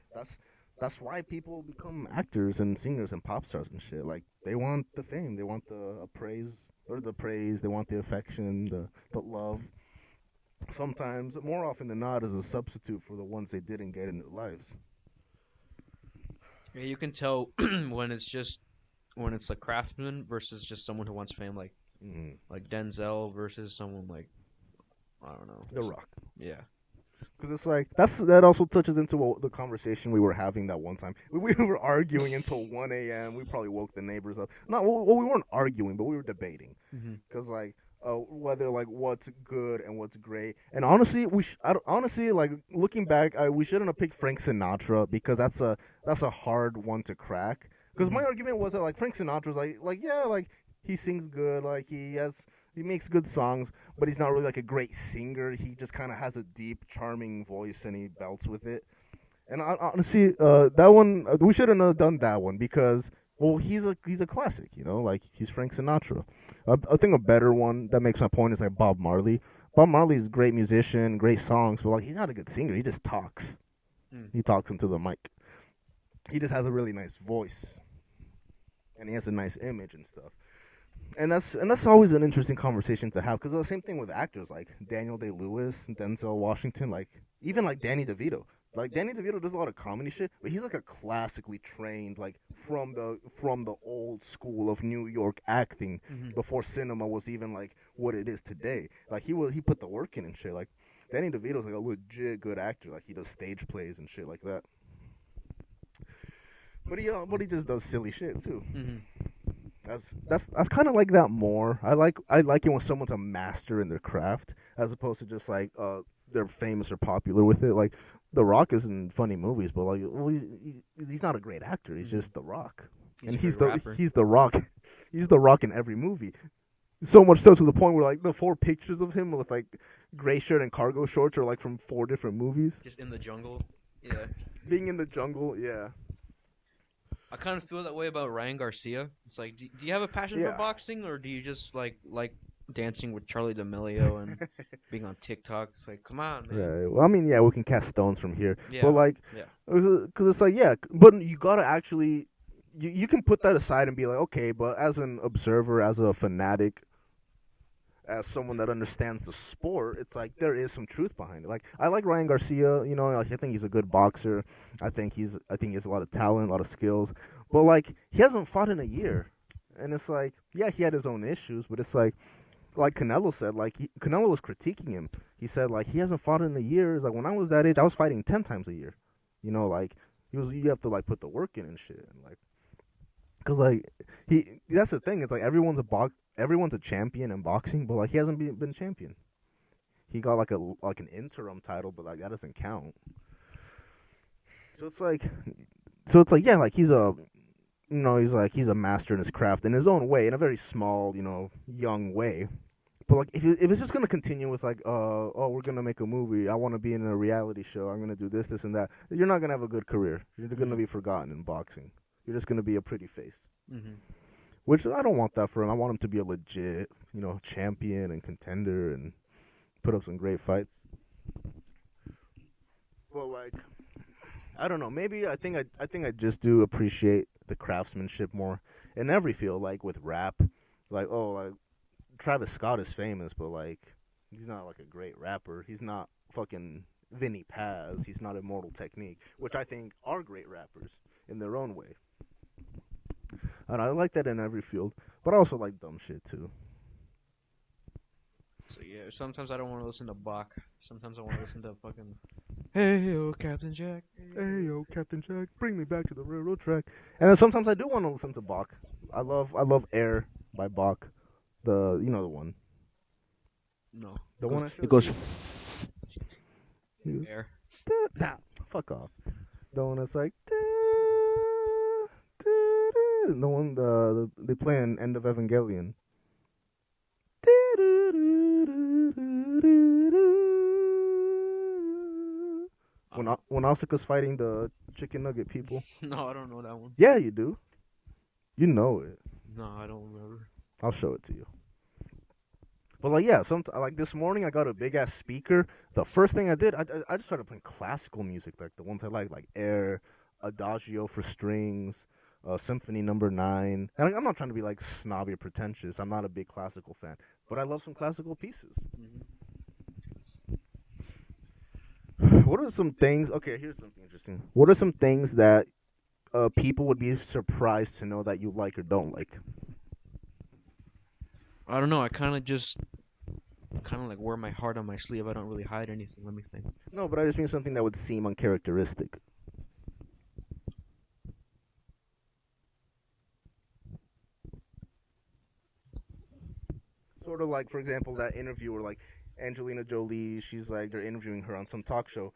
that's why people become actors and singers and pop stars and shit. Like they want the fame, they want the praise or the praise, they want the affection, the love. Sometimes, more often than not, is a substitute for the ones they didn't get in their lives. Yeah, you can tell when it's a craftsman versus just someone who wants fame, like Denzel versus someone like I don't know, The Rock. Yeah. Because it's like that also touches into the conversation we were having that one time. We were arguing until 1 a.m. We probably woke the neighbors up. Not well, we weren't arguing, but we were debating. Because like whether like what's good and what's great. And honestly, honestly like looking back, we shouldn't have picked Frank Sinatra because that's a hard one to crack. Because my argument was that like Frank Sinatra's like yeah, like he sings good, like he makes good songs, but he's not really like a great singer. He just kind of has a deep, charming voice, and he belts with it. And honestly, that one we shouldn't have done that one because well, he's a classic, like he's Frank Sinatra. I think a better one that makes my point is like Bob Marley. Bob Marley's a great musician, great songs, but like he's not a good singer. He just talks. He talks into the mic. He just has a really nice voice, and he has a nice image and stuff. And that's always an interesting conversation to have because the same thing with actors like Daniel Day-Lewis, Denzel Washington, like even like Danny DeVito. Like Danny DeVito does a lot of comedy shit, but he's like a classically trained, like from the old school of New York acting before cinema was even like what it is today. Like he put the work in and shit. Like Danny DeVito's like a legit good actor. Like he does stage plays and shit like that. But he just does silly shit too. That's kind of like that more. I like it when someone's a master in their craft as opposed to just like they're famous or popular with it. Like The Rock is in funny movies, but like well, he's not a great actor. He's just The Rock, he's the Rock. He's The Rock in every movie. So much so to the point where like the 4 pictures of him with like gray shirt and cargo shorts are like from 4 different movies. Just in the jungle. Yeah. Being in the jungle, yeah. I kind of feel that way about Ryan Garcia. It's like, do you have a passion for boxing, or do you just like dancing with Charlie D'Amelio and being on TikTok? It's like, come on, man. Right. Well, I mean, yeah, we can cast stones from here, Yeah. but like, because it's like, yeah, but you gotta actually, you can put that aside and be like, okay, but as an observer, as a fanatic, as someone that understands the sport, it's like there is some truth behind it. Like I like Ryan Garcia, like I think he's a good boxer. I think he has a lot of talent, a lot of skills. But like he hasn't fought in a year. And it's like, yeah, he had his own issues, but it's like Canelo said, like Canelo was critiquing him. He said like he hasn't fought in a year. It's like when I was that age, I was fighting 10 times a year. Like you have to like put the work in and shit and like cuz like that's the thing. It's like everyone's a champion in boxing, but like he hasn't been champion. He got like an interim title, but like that doesn't count. So it's like yeah, like he's a he's a master in his craft in his own way, in a very small, young way. But like if it's just gonna continue with like we're gonna make a movie, I want to be in a reality show, I'm gonna do this and that, you're not gonna have a good career. You're gonna be forgotten in boxing. You're just gonna be a pretty face. Which I don't want that for him. I want him to be a legit, champion and contender and put up some great fights. Well, like, I don't know. Maybe I think I just do appreciate the craftsmanship more in every field. Like with rap, like Travis Scott is famous, but like he's not like a great rapper. He's not fucking Vinny Paz. He's not Immortal Technique, which I think are great rappers in their own way. And I like that in every field, but I also like dumb shit too. So yeah, sometimes I don't want to listen to Bach. Sometimes I want to listen to fucking Hey yo, Captain Jack. Hey yo, Captain Jack, bring me back to the railroad track. And then sometimes I do want to listen to Bach. I love Air by Bach. The one. No. The one it goes He goes, Air. nah, fuck off. The one that's like, the one they play in End of Evangelion. When Asuka's fighting the chicken nugget people. No, I don't know that one. Yeah, you do. You know it. No, I don't remember. I'll show it to you. But like, yeah, like this morning I got a big ass speaker. The first thing I did, I just started playing classical music, like the ones I like Air, Adagio for strings, Symphony Number 9. And I'm not trying to be like snobby or pretentious. I'm not a big classical fan, but I love some classical pieces. What are some things? Okay, here's something interesting. What are some things that people would be surprised to know that you like or don't like? I don't know. I kind of like wear my heart on my sleeve. I don't really hide anything. Let me think. No, but I just mean something that would seem uncharacteristic. Sort of like, for example, that interviewer, like Angelina Jolie. She's like, they're interviewing her on some talk show,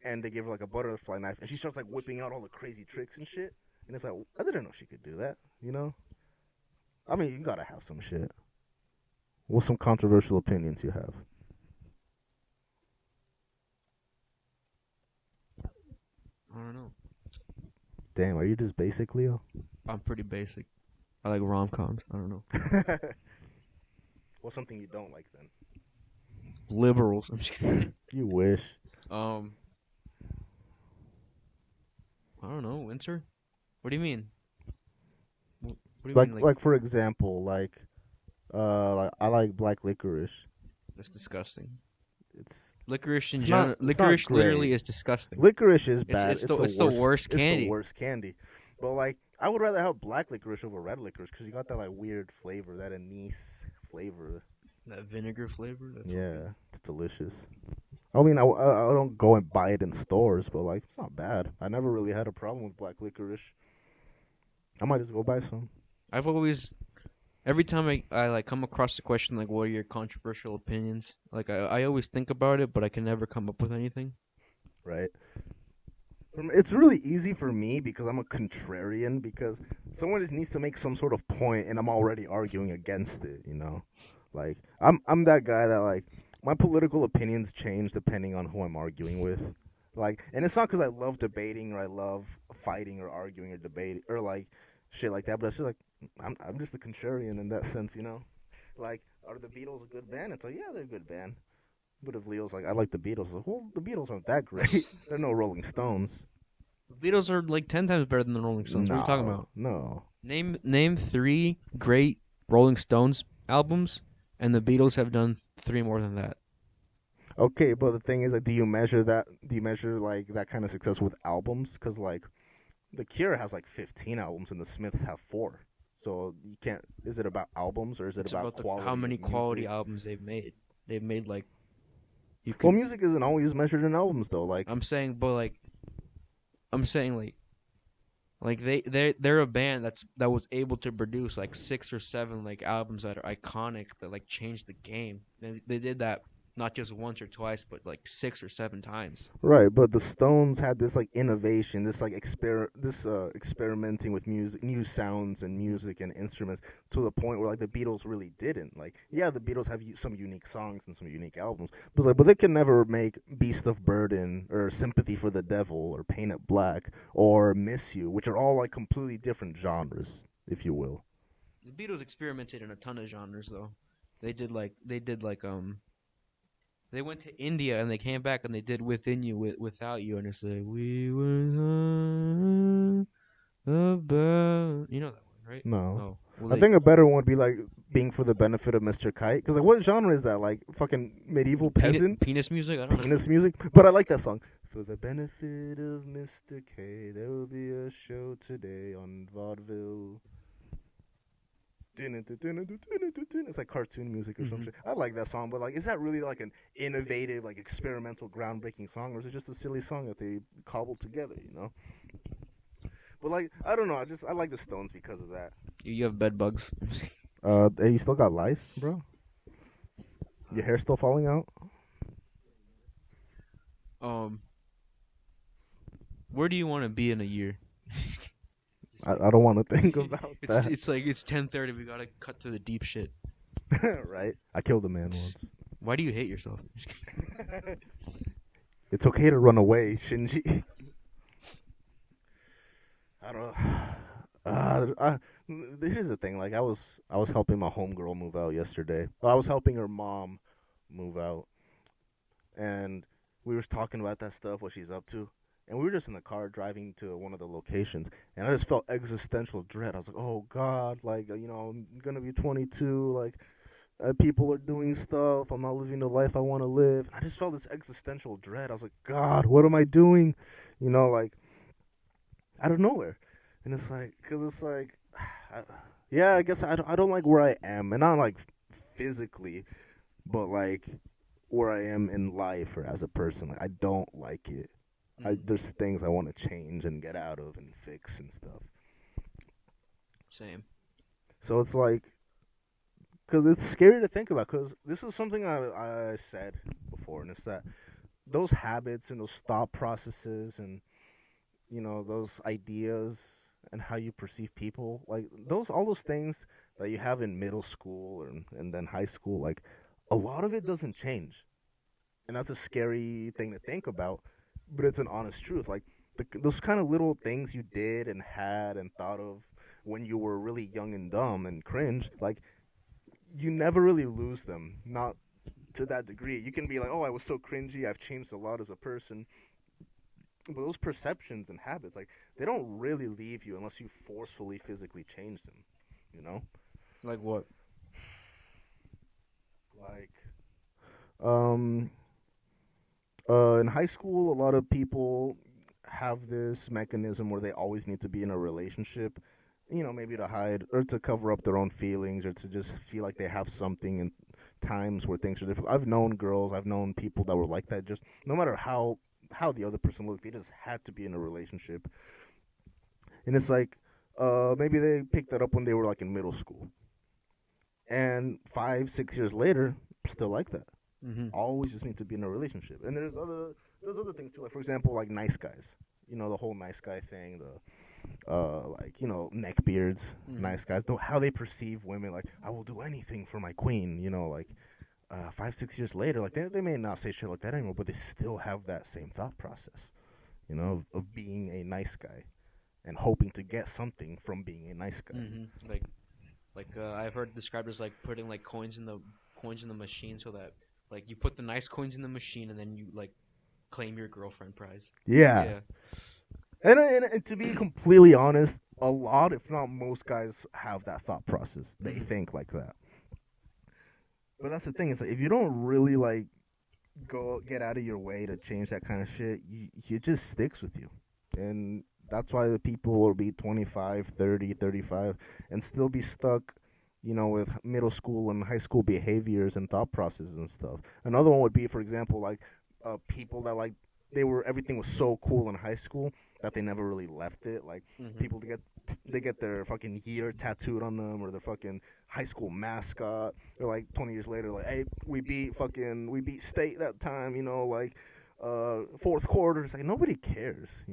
and they give her like a butterfly knife, and she starts like whipping out all the crazy tricks and shit. And it's like, I didn't know she could do that. You know? I mean, you gotta have some shit. What's some controversial opinions you have? I don't know. Damn, are you just basic, Leo? I'm pretty basic. I like rom-coms. I don't know. What's something you don't like then? Liberals. I'm just kidding. You wish. I don't know. Winter? What do you mean? What do you mean? Like for example, like I like black licorice. That's disgusting. It's Licorice in it's general. not- it's Licorice not literally great. is disgusting. Licorice is bad. It's the worst candy. It's the worst candy. But like, I would rather have black licorice over red licorice because you got that like weird flavor, that anise flavor. That vinegar flavor. That's Yeah, it's delicious. I mean, I don't go and buy it in stores, but like, it's not bad. I never really had a problem with black licorice. I might just go buy some. I've always, every time I like come across the question like, what are your controversial opinions? Like I always think about it, but I can never come up with anything. Right. It's really easy for me because I'm a contrarian, because someone just needs to make some sort of point and I'm already arguing against it, you know? Like, I'm that guy that, like, my political opinions change depending on who I'm arguing with. Like, and it's not because I love debating or I love fighting or arguing or debating or, like, shit like that, but it's just like, I'm just a contrarian in that sense, you know? Like, are the Beatles a good band? It's like, yeah, they're a good band. But if Leo's like, I like the Beatles, like, well, the Beatles aren't that great. They're no Rolling Stones. The Beatles are like 10 times better than the Rolling Stones. What are you talking about? No. Name 3 great Rolling Stones albums, and the Beatles have done 3 more than that. Okay, but the thing is, like, do you measure like that kind of success with albums? Because like, The Cure has like 15 albums, and the Smiths have 4. So you can't. Is it about albums or is it about quality? How many of quality music? albums they've made? They've made like. Well, music isn't always measured in albums, though. Like, I'm saying like they're a band that was able to produce like 6 or 7 like albums that are iconic, that like changed the game. They did that not just once or twice, but like 6 or 7 times. right, but the Stones had this like innovation, this like experimenting with music, new sounds and music and instruments, to the point where like the Beatles really didn't. Like, yeah, the Beatles have some unique songs and some unique albums, but it's like, but they can never make Beast of Burden or Sympathy for the Devil or Paint It Black or Miss You, which are all like completely different genres, if you will. The Beatles experimented in a ton of genres though. They did like they went to India and they came back and they did Within You, Without You, and it's like, we were about, you know that one, right? No. Oh, well, I think a better one would be like Being for the Benefit of Mr. Kite. Because like, what genre is that? Like fucking medieval peasant? penis music? I don't know. Penis music? But I like that song. For the benefit of Mr. K, there will be a show today on vaudeville. It's like cartoon music or some shit. I like that song, but like, is that really like an innovative, like experimental, groundbreaking song, or is it just a silly song that they cobbled together, you know? But like, I don't know. I like the Stones because of that. You have bed bugs. Hey, you still got lice, bro? Your hair still falling out? Where do you want to be in a year? I don't want to think about that. It's like it's 10:30. We gotta cut to the deep shit. Right? I killed a man once. Why do you hate yourself? It's okay to run away, Shinji. I don't. This is the thing. Like I was helping my homegirl move out yesterday. Well, I was helping her mom move out, and we were talking about that stuff, what she's up to, and we were just in the car driving to one of the locations, and I just felt existential dread. I was like, oh God, like I'm gonna be 22, like people are doing stuff. I'm not living the life I want to live. I just felt this existential dread. I was like, God, what am I doing? Like out of nowhere. And it's like, cause it's like, yeah, I guess I don't like where I am, and not like physically, but like where I am in life or as a person. Like I don't like it. There's things I want to change and get out of and fix and stuff. Same. So it's like, cause it's scary to think about. Cause this is something I said before, and it's that those habits and those thought processes and those ideas and how you perceive people, like all those things that you have in middle school and then high school, like a lot of it doesn't change, and that's a scary thing to think about, but it's an honest truth. Like those kind of little things you did and had and thought of when you were really young and dumb and cringe, like you never really lose them, not to that degree. You can be like, oh, I was so cringy, I've changed a lot as a person. But those perceptions and habits, like, they don't really leave you unless you forcefully, physically change them, Like what? Like, in high school, a lot of people have this mechanism where they always need to be in a relationship, maybe to hide or to cover up their own feelings or to just feel like they have something in times where things are difficult. I've known girls, I've known people that were like that, just no matter how the other person looked, they just had to be in a relationship. And it's like, maybe they picked that up when they were like in middle school, and 5-6 years later, still like that. Always just need to be in a relationship. And there's other things too, like for example, like nice guys. The whole nice guy thing, the neck beards, nice guys. How they perceive women, like I will do anything for my queen. 5-6 years later, like they may not say shit like that anymore, but they still have that same thought process, of being a nice guy and hoping to get something from being a nice guy. Like I've heard described as like putting like coins in the machine, so that like you put the nice coins in the machine and then you like claim your girlfriend prize. Yeah. And to be completely honest, a lot, if not most guys have that thought process. They think like that. But that's the thing, is like, if you don't really like get out of your way to change that kind of shit, it just sticks with you. And that's why the people will be 25, 30, 35 and still be stuck, with middle school and high school behaviors and thought processes and stuff. Another one would be, for example, like people that like everything was so cool in high school that they never really left it. Like people they get their fucking year tattooed on them, or their fucking high school mascot. They're like 20 years later, like, hey, we beat state that time, like fourth quarter. It's like nobody cares,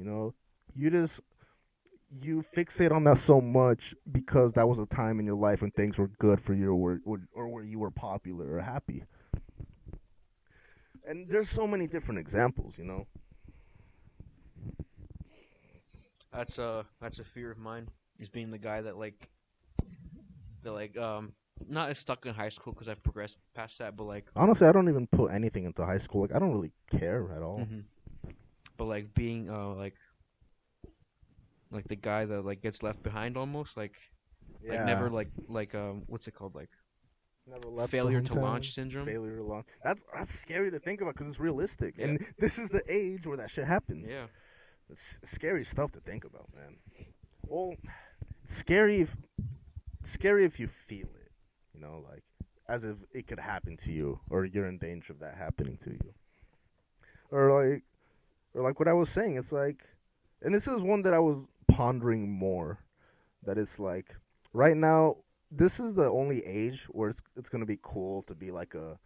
you fixate on that so much because that was a time in your life when things were good for you, or where you were popular or happy. And there's so many different examples, That's a fear of mine, is being the guy that not as stuck in high school because I've progressed past that, but like honestly, I don't even put anything into high school. Like I don't really care at all. But like being like the guy that like gets left behind almost, like never what's it called, like never left failure to launch syndrome. Failure to launch. That's scary to think about because it's realistic, and this is the age where that shit happens. Yeah, it's scary stuff to think about, man. Well, it's scary if you feel it, like as if it could happen to you, or you're in danger of that happening to you, or like what I was saying. It's like, and this is one that I was pondering more. That it's like right now, this is the only age where it's gonna be cool to be like a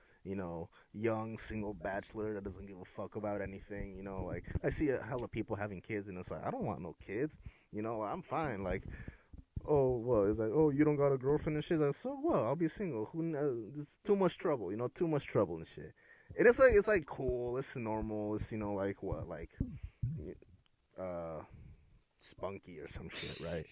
young single bachelor that doesn't give a fuck about anything. Like I see a hella people having kids, and it's like I don't want no kids. I'm fine. Like, oh well, it's like, oh, you don't got a girlfriend and shit. It's like, so what? I'll be single. Who knows? It's too much trouble. Too much trouble and shit. And it's like cool. It's normal. It's like what uh spunky or some shit, right?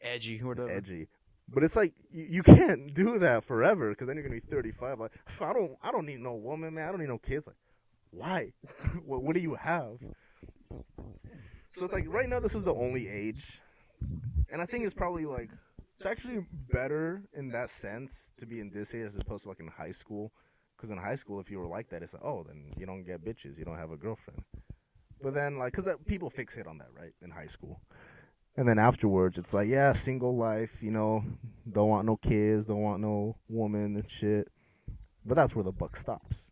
Edgy, whatever. Edgy. But it's like you can't do that forever because then you're gonna be 35. Like I don't need no woman, man. I don't need no kids. Like why? what do you have? So it's like right now this is the only age, and I think it's probably like it's actually better in that sense to be in this age as opposed to like in high school. Because in high school, if you were like that, it's like, oh, then you don't get bitches, you don't have a girlfriend. But then like, because people fixate on that, right, in high school. And then afterwards, it's like, yeah, single life, don't want no kids, don't want no woman and shit. But that's where the buck stops.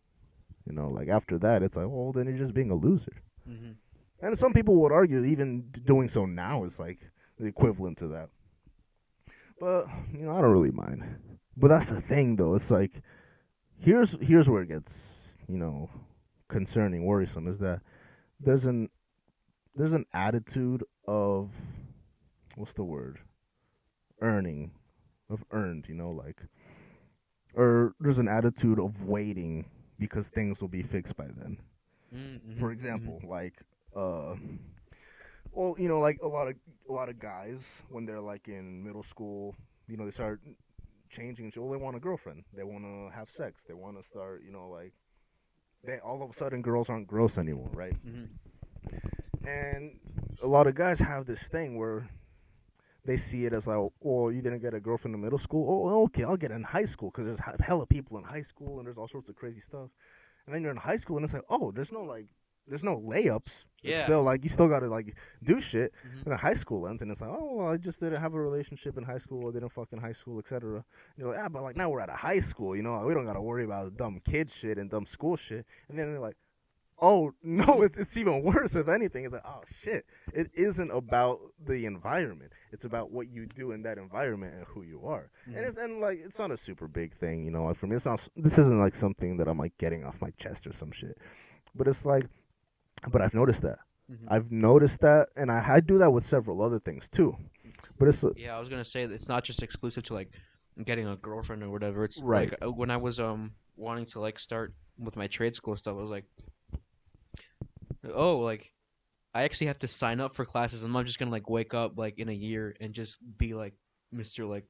Like after that, it's like, well, then you're just being a loser. Mm-hmm. And some people would argue even doing so now is like the equivalent to that. But, I don't really mind. But that's the thing, though. It's like, here's where it gets, concerning, worrisome, is that there's an attitude of, what's the word? Earned, like, or there's an attitude of waiting because things will be fixed by then. Mm-hmm. For example, like, well, like a lot of guys when they're like in middle school, they start changing. Well, they want a girlfriend. They want to have sex. They want to start, like, they all of a sudden girls aren't gross anymore, right? Mm-hmm. And a lot of guys have this thing where they see it as like, oh, you didn't get a girlfriend in middle school? Oh, okay, I'll get it in high school because there's hella people in high school and there's all sorts of crazy stuff. And then you're in high school and it's like, oh, there's no layups. Yeah. It's still like you still gotta like do shit. Mm-hmm. And then high school ends and it's like, oh, well, I just didn't have a relationship in high school. I didn't fuck in high school, etc. And you're like, but like now we're at a high school, we don't gotta worry about dumb kid shit and dumb school shit. And then they're like, oh no, it's even worse. If anything, it's like, oh shit, it isn't about the environment. It's about what you do in that environment and who you are. Mm-hmm. And it's not a super big thing, Like for me, this isn't like something that I'm like getting off my chest or some shit. But it's like, but I've noticed that. Mm-hmm. I've noticed that, and I do that with several other things too. But it's yeah, I was gonna say it's not just exclusive to like getting a girlfriend or whatever. It's right. Like, when I was wanting to like start with my trade school stuff, I was like, oh, like I actually have to sign up for classes. I'm not just gonna like wake up like in a year and just be like Mr. like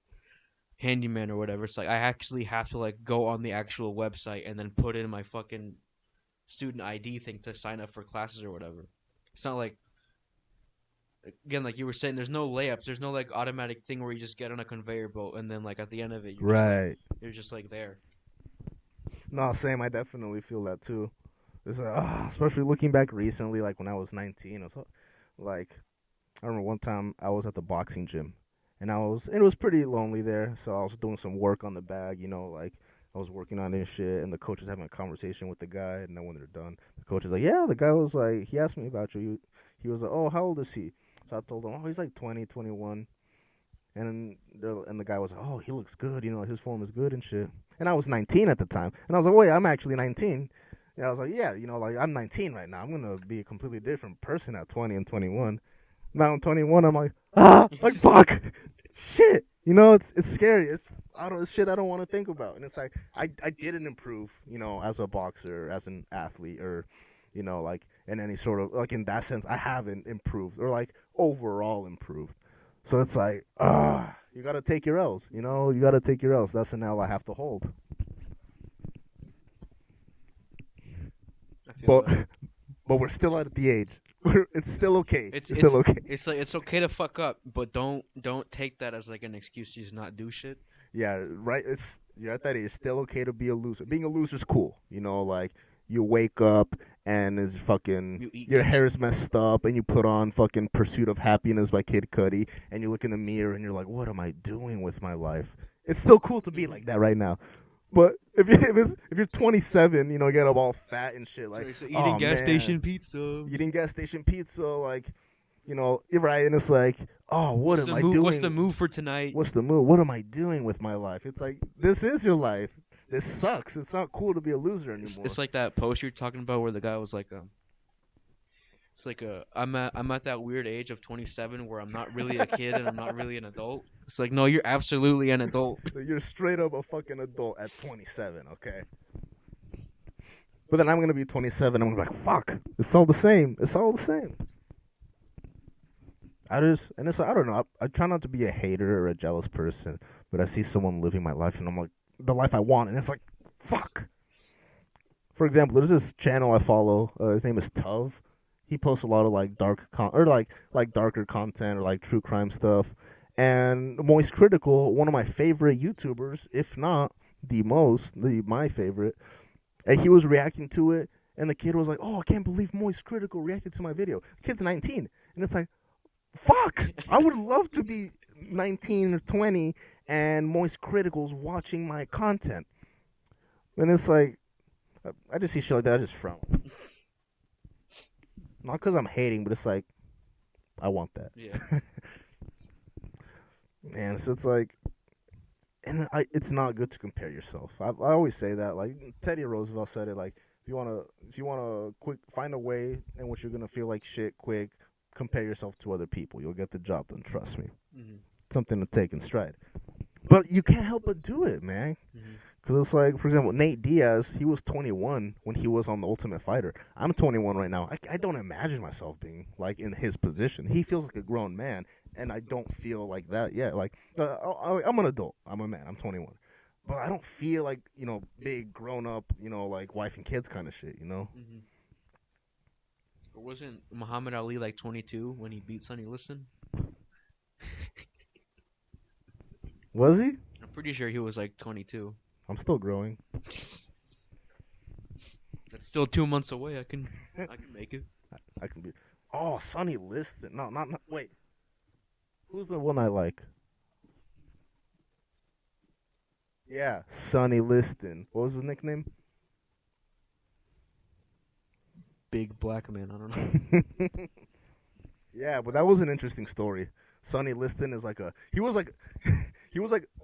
handyman or whatever. It's like I actually have to like go on the actual website and then put in my fucking student ID thing to sign up for classes or whatever. It's not like, again, like you were saying, there's no layups. There's no like automatic thing where you just get on a conveyor belt and then like at the end of it, you're just like there. No, same. I definitely feel that too. It's especially looking back recently, like when I was 19. Like I remember one time I was at the boxing gym, and it was pretty lonely there. So I was doing some work on the bag, like I was working on this shit, and the coach was having a conversation with the guy, and then when they're done, the coach is like, yeah, the guy was like, he asked me about you. He was like, oh, how old is he? So I told him, oh, he's like 20, 21. And the guy was like, oh, he looks good, his form is good and shit. And I was 19 at the time, and I was like, wait, I'm actually 19. And I was like, yeah, like I'm 19 right now. I'm gonna be a completely different person at 20 and 21. Now I'm 21. I'm like, like fuck, shit. It's scary. It's shit I don't want to think about. And it's like I didn't improve, as a boxer, as an athlete, or like in any sort of like in that sense, I haven't improved or like overall improved. So it's like, you gotta take your L's. You gotta take your L's. That's an L I have to hold. But we're still at the age. It's still okay. It's still okay. It's like it's okay to fuck up, but don't take that as like an excuse to just not do shit. Yeah, right. You're at that age. It's still okay to be a loser. Being a loser's cool. Like you wake up and it's fucking your hair is messed up, and you put on fucking Pursuit of Happiness by Kid Cudi, and you look in the mirror and you're like, what am I doing with my life? It's still cool to be like that right now. But if you're 27, you get up all fat and shit, like so eating gas station pizza, like, you're right, and it's like, oh, what am I doing? What's the move for tonight? What's the move? What am I doing with my life? It's like, this is your life. this sucks. It's not cool to be a loser anymore. It's like that post you're talking about where the guy was like, it's like I'm at that weird age of 27 where I'm not really a kid and I'm not really an adult. It's like, no, you're absolutely an adult. You're straight up a fucking adult at 27, okay? But then I'm gonna be 27. I'm gonna be like, fuck. It's all the same. It's all the same. I don't know. I try not to be a hater or a jealous person, but I see someone living my life and I'm like, the life I want, and it's like, fuck. For example, there's this channel I follow. His name is Tuv. He posts a lot of like darker content or like true crime stuff. And Moist Critical, one of my favorite YouTubers, if not my favorite, and he was reacting to it, and the kid was like, "Oh, I can't believe Moist Critical reacted to my video." The kid's 19, and it's like, fuck, I would love to be 19 or 20 and Moist Critical's watching my content. And it's like, I just see shit like that, I just frown. Not because I'm hating, but it's like, I want that. Yeah. And so it's like, it's not good to compare yourself. I always say that. Like Teddy Roosevelt said it. Like if you wanna find a way in which you're gonna feel like shit quick, compare yourself to other people. You'll get the job done. Trust me. Mm-hmm. Something to take in stride. But you can't help but do it, man. Because it's like, for example, Nate Diaz, he was 21 when he was on The Ultimate Fighter. I'm 21 right now. I don't imagine myself being, like, in his position. He feels like a grown man, and I don't feel like that yet. Like, I'm an adult. I'm a man. I'm 21. But I don't feel like, big, grown-up, like, wife and kids kind of shit, Mm-hmm. Wasn't Muhammad Ali like 22 when he beat Sonny Liston? Was he? I'm pretty sure he was like 22. I'm still growing. That's still 2 months away. I can make it. I can be. Oh, Sonny Liston. No, not. Wait. Who's the one I like? Yeah, Sonny Liston. What was his nickname? Big black man. I don't know. Yeah, but that was an interesting story. Sonny Liston is he was like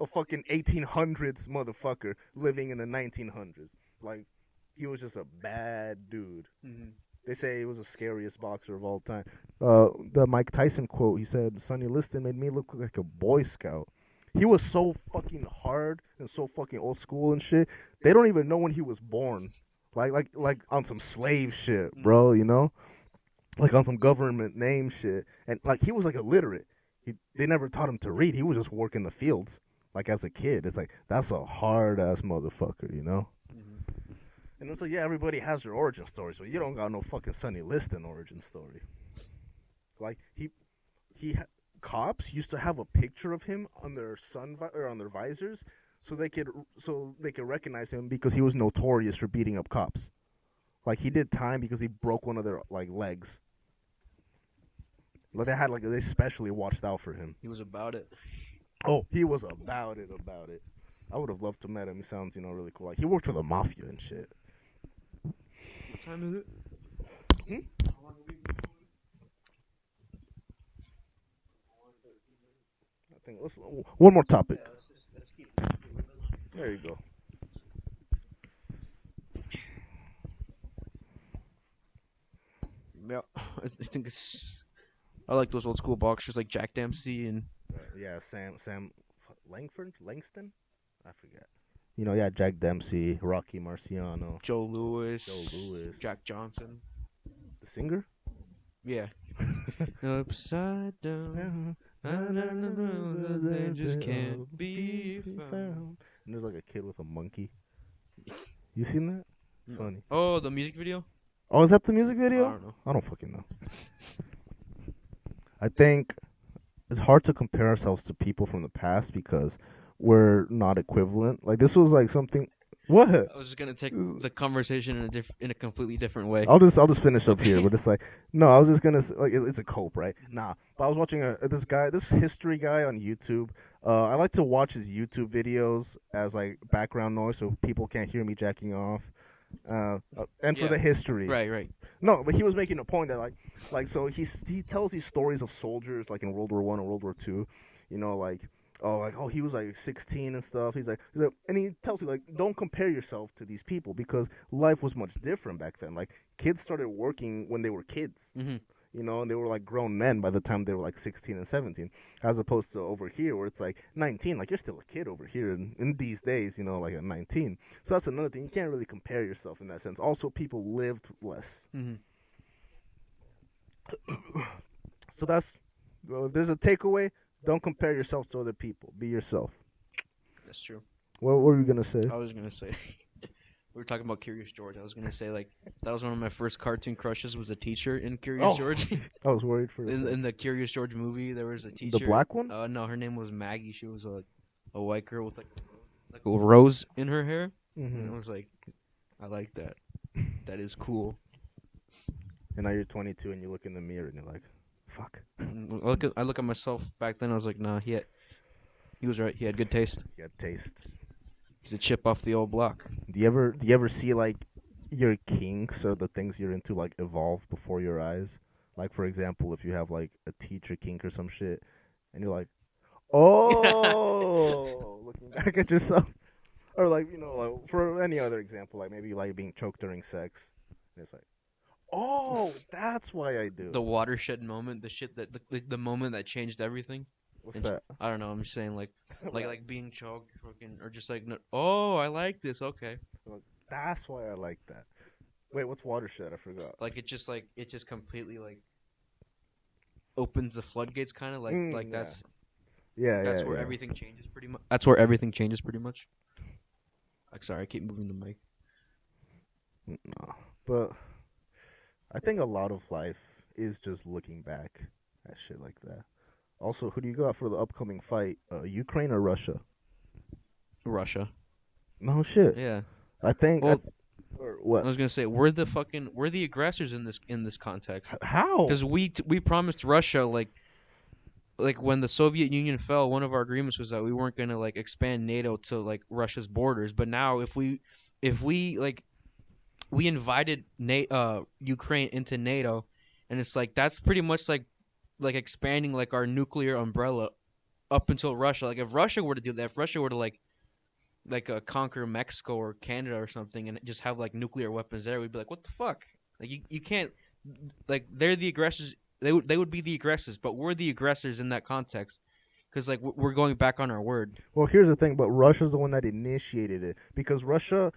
a fucking 1800s motherfucker living in the 1900s. Like, he was just a bad dude. Mm-hmm. They say he was the scariest boxer of all time. The Mike Tyson quote, he said, "Sonny Liston made me look like a Boy Scout." He was so fucking hard and so fucking old school and shit. They don't even know when he was born. Like on some slave shit, bro, Like on some government name shit. And like, he was like illiterate. They never taught him to read. He was just working the fields. Like, as a kid. It's like, that's a hard ass motherfucker, Mm-hmm. And it's like, yeah, everybody has their origin stories, but you don't got no fucking Sonny Liston origin story. Like, cops used to have a picture of him on their on their visors, so they could recognize him because he was notorious for beating up cops. Like, he did time because he broke one of their like legs. Like, they specially watched out for him. He was about it. Oh, he was about it. I would have loved to met him. He sounds, really cool. Like, he worked for the mafia and shit. What time is it? I think one more topic. Let's keep There you go. Yeah, I think I like those old school boxers like Jack Dempsey and Yeah, Sam Langston? I forget. Yeah, Jack Dempsey, Rocky Marciano, Joe Louis, Jack Johnson. The singer? Yeah. Upside down. They just can't be found. And there's like a kid with a monkey. You seen that? It's funny. Oh, the music video? Oh, is that the music video? I don't know. I don't fucking know. I think it's hard to compare ourselves to people from the past because we're not equivalent. Like, this was like something. What? I was just gonna take the conversation in a completely different way. I'll just finish up here, but it's like, no, I was just gonna say, like, it's a cope, right? Nah, but I was watching this history guy on YouTube. I like to watch his YouTube videos as like background noise so people can't hear me jacking off. And for the history, right. No, but he was making a point that like so he tells these stories of soldiers like in World War I and World War II, like oh, like, oh, he was like 16 and stuff. He's like, and he tells you like, don't compare yourself to these people because life was much different back then. Like, kids started working when they were kids, Mm-hmm. you know, and they were like grown men by the time they were like 16 and 17, as opposed to over here where it's like 19. Like, you're still a kid over here in these days, you know, like at 19. So that's another thing. You can't really compare yourself in that sense. Also, people lived less. Mm-hmm. So that's, if there's a takeaway. Don't compare yourself to other people. Be yourself. That's true. What were you gonna say? I was gonna say we were talking about Curious George. I was gonna say like that was one of my first cartoon crushes. Was a teacher in Curious George. I was worried for a second. In the Curious George movie, there was a teacher. The black one? No, her name was Maggie. She was a white girl with like a rose in her hair. Mm-hmm. And I was like, I like that. That is cool. And now you're 22 and you look in the mirror and you're like, fuck. I look at myself back then. I was like, nah, he was right. He had good taste. You got taste. He's a chip off the old block. Do you ever see like your kinks or the things you're into like evolve before your eyes? Like, for example, if you have like a teacher kink or some shit, and you're like, oh, looking back at yourself, or like, you know, like for any other example, like maybe you like being choked during sex, and it's like, oh, that's why I do. The watershed moment, the shit that the moment that changed everything. What's that? I don't know. I'm just saying like being choked, fucking, or just like oh, I like this. Okay. That's why I like that. Wait, what's watershed? I forgot. Like it just completely like opens the floodgates, kind of like yeah. that's that's where everything changes pretty much. That's where everything changes pretty much. Like, sorry, I keep moving the mic. No, but I think a lot of life is just looking back at shit like that. Also, who do you got for the upcoming fight? Ukraine or Russia? Russia. No shit. Yeah. I think. Well, or what? I was gonna say we're the aggressors in this context. How? Because we promised Russia like when the Soviet Union fell, one of our agreements was that we weren't gonna like expand NATO to like Russia's borders. But now if we like we invited Ukraine into NATO, and it's like that's pretty much like expanding like our nuclear umbrella up until Russia. Like if Russia were to do that, if Russia were to like conquer Mexico or Canada or something and just have like nuclear weapons there, we'd be like, what the fuck? Like you can't, like they're the aggressors. They would be the aggressors, but we're the aggressors in that context because like we're going back on our word. Well, here's the thing, but Russia's the one that initiated it because Russia.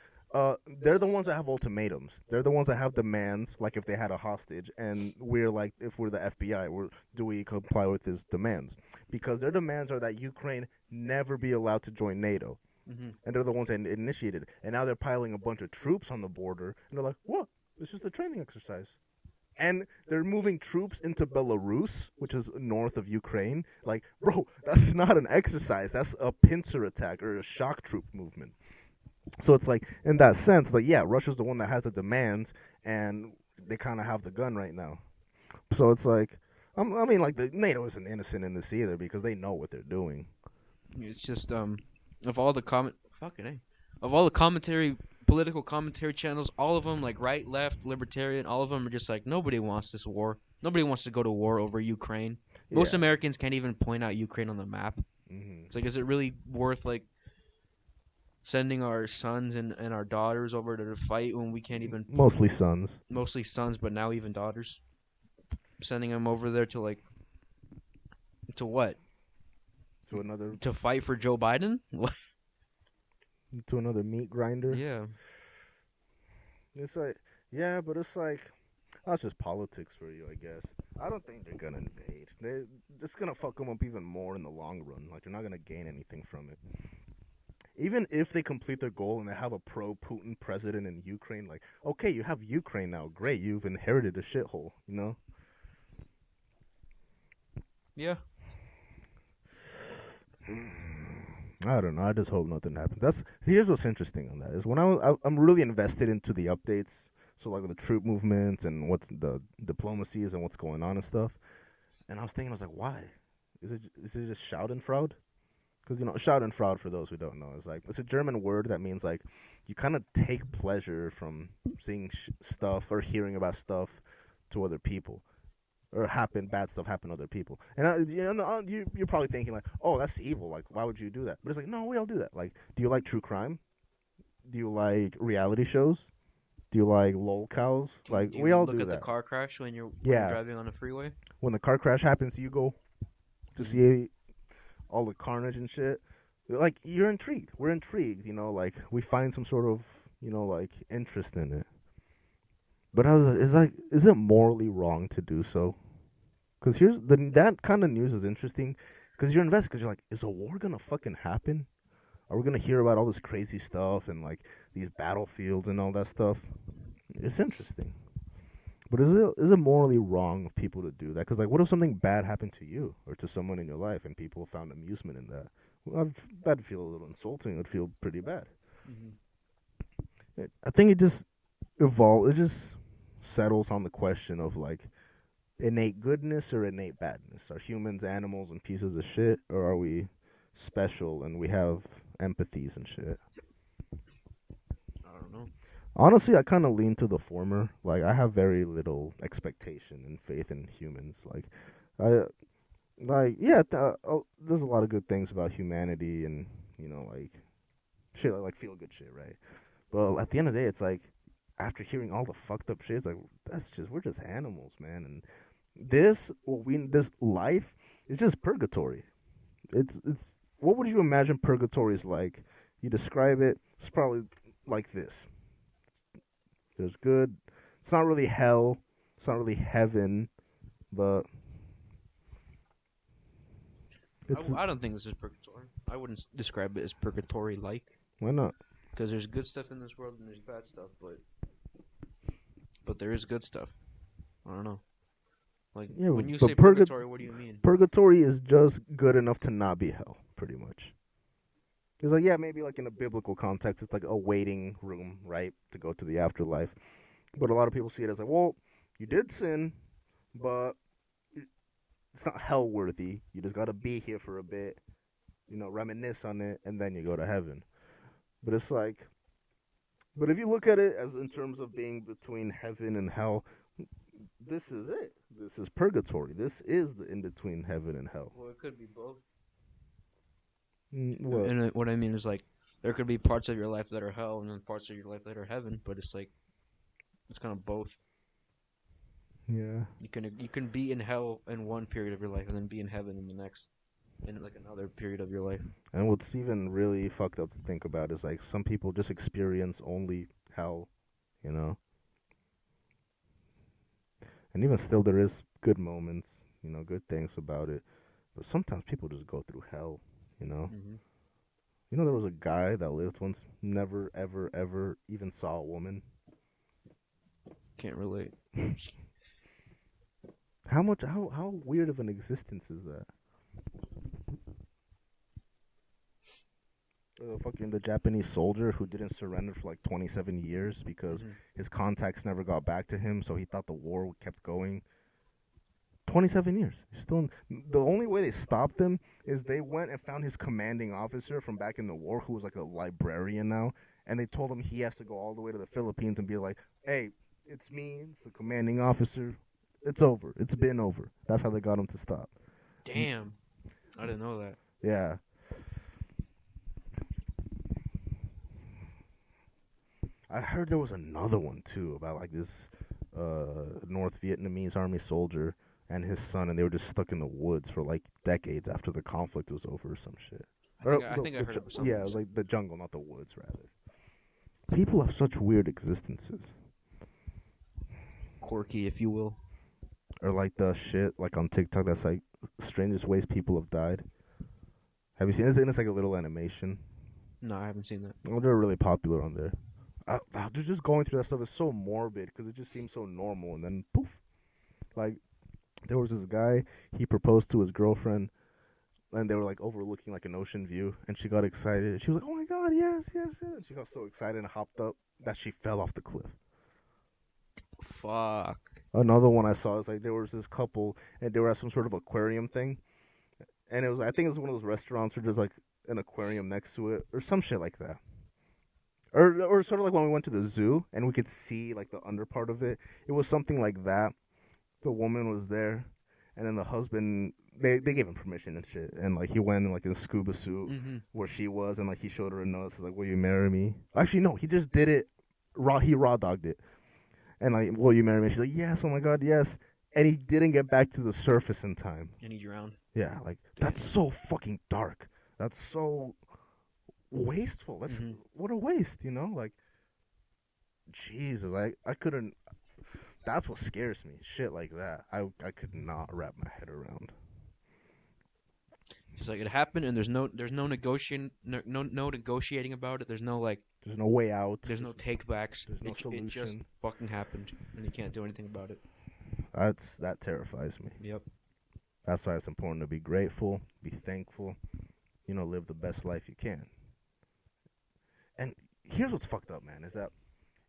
They're the ones that have ultimatums. They're the ones that have demands, like if they had a hostage, and we're like, if we're the FBI, do we comply with his demands? Because their demands are that Ukraine never be allowed to join NATO. Mm-hmm. And they're the ones that initiated it. And now they're piling a bunch of troops on the border, and they're like, what? It's just a training exercise. And they're moving troops into Belarus, which is north of Ukraine. Like, bro, that's not an exercise. That's a pincer attack or a shock troop movement. So it's like, in that sense, like, yeah, Russia's the one that has the demands, and they kind of have the gun right now. So it's like, I mean, like, the NATO isn't innocent in this either because they know what they're doing. It's just of all the commentary, political commentary channels, all of them, like right, left, libertarian, all of them are just like, nobody wants this war. Nobody wants to go to war over Ukraine. Most Americans can't even point out Ukraine on the map. Mm-hmm. It's like, is it really worth like sending our sons and our daughters over to fight when we can't even... Mostly sons, but now even daughters. Sending them over there to like... To what? To fight for Joe Biden? What? To another meat grinder? Yeah. It's like... Yeah, but it's like... That's just politics for you, I guess. I don't think they're going to invade. They're just going to fuck them up even more in the long run. Like, they're not going to gain anything from it. Even if they complete their goal and they have a pro-Putin president in Ukraine, like, okay, you have Ukraine now. Great, you've inherited a shithole, you know? Yeah. I don't know. I just hope nothing happens. Here's what's interesting on that is when I'm really invested into the updates. So like with the troop movements and what's the diplomacies and what's going on and stuff. And I was like, why? Is it just Schadenfreude? Because, you know, Schadenfreude, for those who don't know, is like, it's a German word that means like you kind of take pleasure from seeing stuff or hearing about stuff to other people. or bad stuff happen to other people. And you're probably thinking like, oh, that's evil. Like, why would you do that? But it's like, no, we all do that. Like, do you like true crime? Do you like reality shows? Do you like lol cows? Like, Do we you all look do at the that. car crash when you're Yeah. driving on the freeway? When the car crash happens, you go to see all the carnage and shit. Like, you're intrigued. We're intrigued. Like we find some sort of like interest in it. But is it morally wrong to do so? Because that kind of news is interesting. Because you're invested. Because you're like, is a war gonna fucking happen? Are we gonna hear about all this crazy stuff and like these battlefields and all that stuff? It's interesting. But is it morally wrong of people to do that? Because like, what if something bad happened to you or to someone in your life and people found amusement in that? Well, that'd feel a little insulting. It would feel pretty bad. I think it just evolves. It just settles on the question of like innate goodness or innate badness. Are humans animals and pieces of shit, or are we special and we have empathies and shit? I don't know. Honestly, I kind of lean to the former. Like, I have very little expectation and faith in humans. There's a lot of good things about humanity and, like, shit, like feel good shit, right? But at the end of the day, it's like, after hearing all the fucked up shit, it's like, we're just animals, man. And this life is just purgatory. It's, what would you imagine purgatory is like? You describe it, it's probably like this. There's good. It's not really hell. It's not really heaven, but I don't think this is purgatory. I wouldn't describe it as purgatory-like. Why not? Because there's good stuff in this world and there's bad stuff, but there is good stuff. I don't know. Like, yeah, when you say purgatory, what do you mean? Purgatory is just good enough to not be hell, pretty much. It's like, yeah, maybe like in a biblical context, it's like a waiting room, right, to go to the afterlife. But a lot of people see it as like, well, you did sin, but it's not hell worthy. You just got to be here for a bit, reminisce on it, and then you go to heaven. But it's like, but if you look at it as in terms of being between heaven and hell, this is it. This is purgatory. This is the in-between heaven and hell. Well, it could be both. What? And what I mean is, like, there could be parts of your life that are hell and then parts of your life that are heaven, but it's like, it's kind of both. Yeah. You can be in hell in one period of your life and then be in heaven in the next, in like another period of your life. And what's even really fucked up to think about is like some people just experience only hell, And even still, there is good moments, good things about it. But sometimes people just go through hell, Mm-hmm. There was a guy that lived once, never, ever, ever even saw a woman. Can't relate. How weird of an existence is that? The Japanese soldier who didn't surrender for like 27 years because his contacts never got back to him, so he thought the war kept going. 27 years. The only way they stopped him is they went and found his commanding officer from back in the war, who was like a librarian now, and they told him he has to go all the way to the Philippines and be like, hey, it's me, it's the commanding officer. It's over. It's been over. That's how they got him to stop. Damn. I didn't know that. Yeah. I heard there was another one, too, about like this North Vietnamese army soldier and his son, and they were just stuck in the woods for like decades after the conflict was over or some shit. I think I heard of something. Yeah, it was like the jungle, not the woods, rather. People have such weird existences. Quirky, if you will. Or like the shit like on TikTok that's like strangest ways people have died. Have you seen it? It's like a little animation. No, I haven't seen that. Oh, they're really popular on there. Just going through that stuff is so morbid because it just seems so normal, and then poof. Like, there was this guy, he proposed to his girlfriend, and they were like overlooking like an ocean view, and she got excited. She was like, "Oh my god, yes, yes, yes!" And she got so excited and hopped up that she fell off the cliff. Fuck. Another one I saw is like there was this couple, and they were at some sort of aquarium thing, and I think it was one of those restaurants where there's like an aquarium next to it or some shit like that. Or sort of like when we went to the zoo and we could see like the under part of it. It was something like that. the woman was there, and then the husband they gave him permission and shit, and like he went in like in a scuba suit Mm-hmm. where she was, and like he showed her a note, so like, "Will you marry me?" Actually, no, he just did it raw. He raw dogged it, and like, "Will you marry me?" She's like, "Yes, oh my god, yes." And he didn't get back to the surface in time. And he drowned. Yeah, like Damn. that's so fucking dark. That's so wasteful. That's Mhm. what a waste, you know? Like, Jesus, I couldn't. That's what scares me. Shit like that. I could not wrap my head around. It's like it happened, and there's no negotiating no negotiating about it. There's no like There's no way out. there's no takebacks. There's no It just solution. fucking happened, and you can't do anything about it. That terrifies me. Yep. That's why it's important to be grateful, be thankful, live the best life you can. And here's what's fucked up, man, is that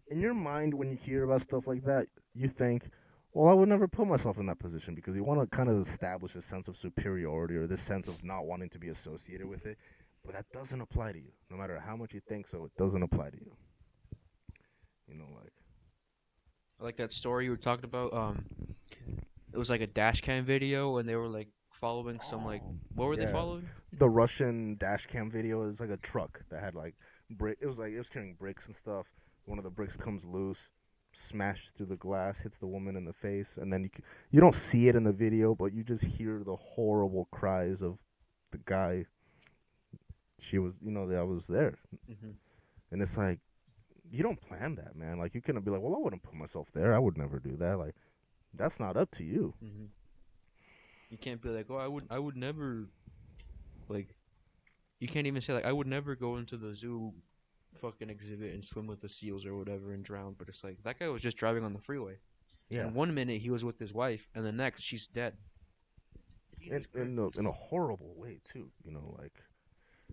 in your mind when you hear about stuff like that, you think, well, I would never put myself in that position, because you want to kind of establish a sense of superiority or this sense of not wanting to be associated with it. But that doesn't apply to you. No matter how much you think so, it doesn't apply to you. Like. I like that story you were talking about. It was like a dash cam video, and they were like following some like what were they Yeah. following? The Russian dash cam video is like a truck that had like brick. It was carrying bricks and stuff. One of the bricks comes loose, smashes through the glass, hits the woman in the face, and then you don't see it in the video, but you just hear the horrible cries of the guy. She was, that was there, Mm-hmm. and it's like you don't plan that, man. Like you couldn't be like, well, I wouldn't put myself there. I would never do that. Like that's not up to you. Mm-hmm. You can't be like, oh, I would never, like, you can't even say like, I would never go into the zoo, fucking exhibit and swim with the seals or whatever and drown. But it's like that guy was just driving on the freeway. Yeah. And 1 minute he was with his wife, and the next she's dead. In a horrible way too. Like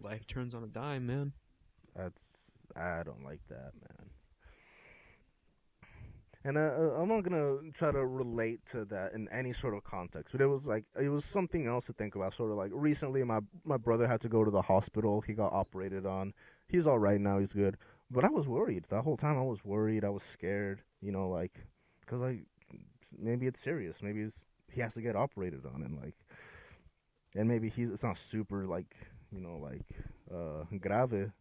Life turns on a dime, man. I don't like that, man. And I'm not gonna try to relate to that in any sort of context, but it was something else to think about. Sort of like recently, my brother had to go to the hospital. He got operated on. He's all right now. He's good. But I was worried the whole time. I was worried. I was scared. Like, cause like maybe it's serious. Maybe he has to get operated on, and maybe it's not super like grave.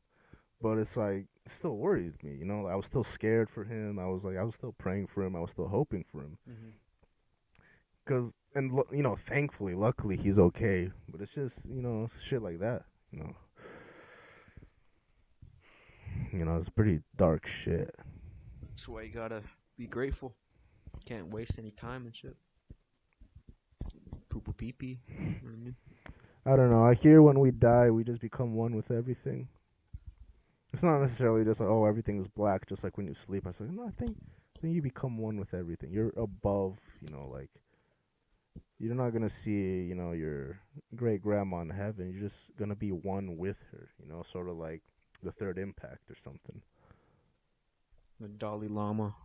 But it's like, it still worried me, I was still scared for him. I was still praying for him. I was still hoping for him. Mm-hmm. Cause, and thankfully, luckily, he's okay. But it's just, shit like that, it's pretty dark shit. That's why you gotta be grateful. Can't waste any time and shit. Poo pee pee. You know what I mean? I don't know. I hear when we die, we just become one with everything. It's not necessarily just like, oh, everything is black, just like when you sleep. I say, no, I think you become one with everything. You're above, like, you're not going to see, your great grandma in heaven. You're just going to be one with her, sort of like the third impact or something. The Dalai Lama.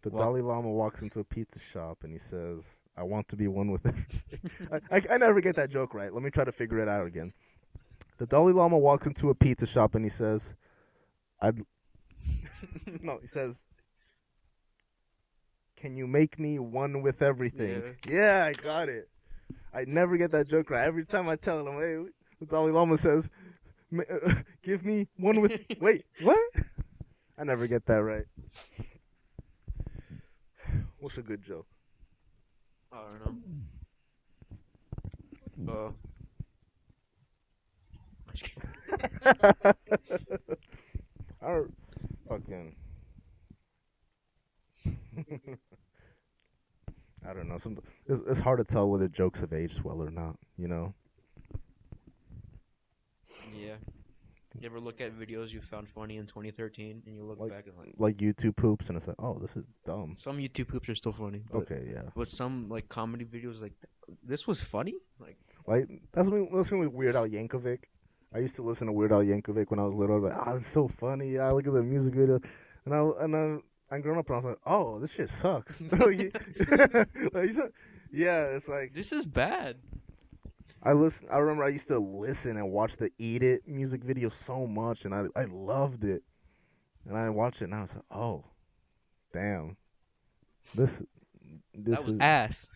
The Dalai Lama walks into a pizza shop and he says, I want to be one with everything. I never get that joke right. Let me try to figure it out again. The Dalai Lama walks into a pizza shop and he says, no, he says, can you make me one with everything? Yeah, I got it. I never get that joke right. Every time I tell him, hey, the Dalai Lama says, give me one with, wait, what? I never get that right. What's a good joke? I don't know. Our fucking I don't know. It's hard to tell whether jokes have aged well or not. Yeah. You ever look at videos you found funny in 2013 and you look back and like YouTube poops and it's like, oh, this is dumb. Some YouTube poops are still funny. Okay, yeah. But some like comedy videos like this was funny? Like that's me with Weird Al Yankovic. I used to listen to Weird Al Yankovic when I was little. Like, it's so funny. Yeah, I look at the music video, and I'm grown up and I was like, oh, this shit sucks. Yeah, it's like this is bad. I remember I used to listen and watch the Eat It music video so much, and I loved it. And I watched it and I was like, oh, damn, this That was ass.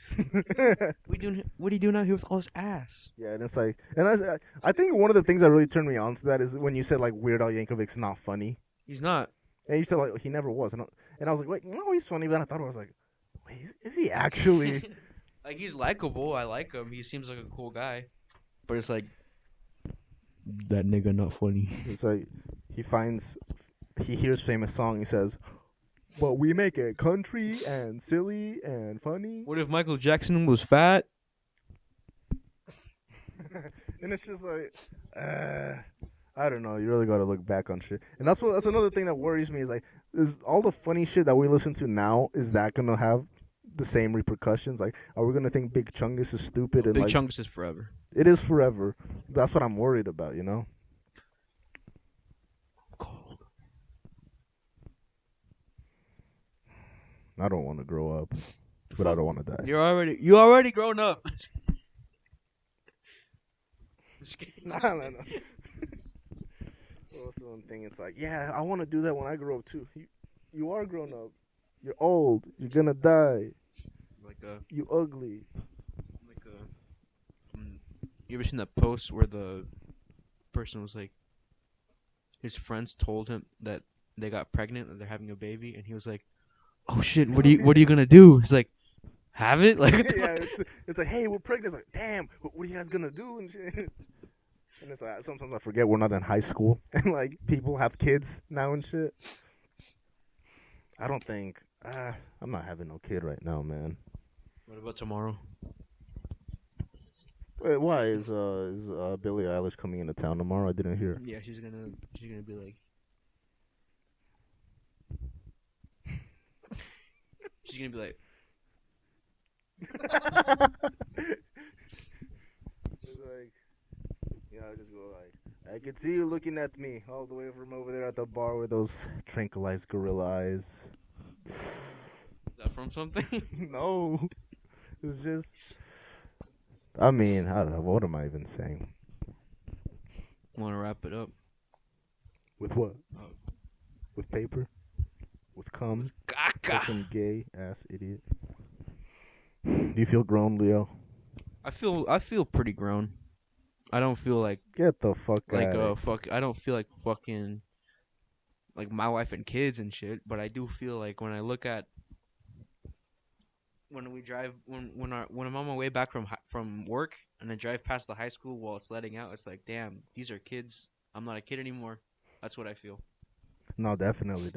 What are you doing out here with all this ass? Yeah, and it's like, and I think one of the things that really turned me on to that is when you said like Weird Al Yankovic's not funny. He's not. And you said like he never was, and I was like, wait, no, he's funny. But I thought I was like, wait, is he actually? Like he's likable. I like him. He seems like a cool guy. But it's like that nigga not funny. It's like he hears famous song. He says, "But we make it country and silly and funny." What if Michael Jackson was fat? And it's just like, I don't know. You really got to look back on shit, and that's another thing that worries me is like, is all the funny shit that we listen to now, is that gonna have the same repercussions? Like, are we gonna think Big Chungus is stupid? And Big like, Chungus is forever. It is forever. That's what I'm worried about. You know. Cold. I don't want to grow up, but I don't want to die. You already grown up. No. Also, one thing, it's like, yeah, I want to do that when I grow up too. You are grown up. You're old. You're gonna die. You ugly. You ever seen that post where the person was like, his friends told him that they got pregnant and they're having a baby, and he was like, "Oh shit, what are you gonna do?" He's like, "Have it?" Like, yeah, it's like, hey, we're pregnant. It's like, damn, what are you guys gonna do? And shit. And it's like, sometimes I forget we're not in high school and like people have kids now and shit. I don't think I'm not having no kid right now, man. What about tomorrow? Wait, why is Billie Eilish coming into town tomorrow? I didn't hear. Yeah, she's gonna be like, she's gonna be like, it's like, yeah, I just go like, I could see you looking at me all the way from over there at the bar with those tranquilized gorilla eyes. Is that from something? No, it's just. I mean, I don't know. What am I even saying? Want to wrap it up? With what? Oh. With paper? With cum? Caca. Fucking gay ass idiot. Do you feel grown, Leo? I feel pretty grown. I don't feel like Get the fuck out of here. I don't feel like fucking like my wife and kids and shit. But I do feel like when I look at when we drive when I'm on my way back from work and I drive past the high school while it's letting out, it's like, damn, these are kids. I'm not a kid anymore. That's what I feel. No, definitely.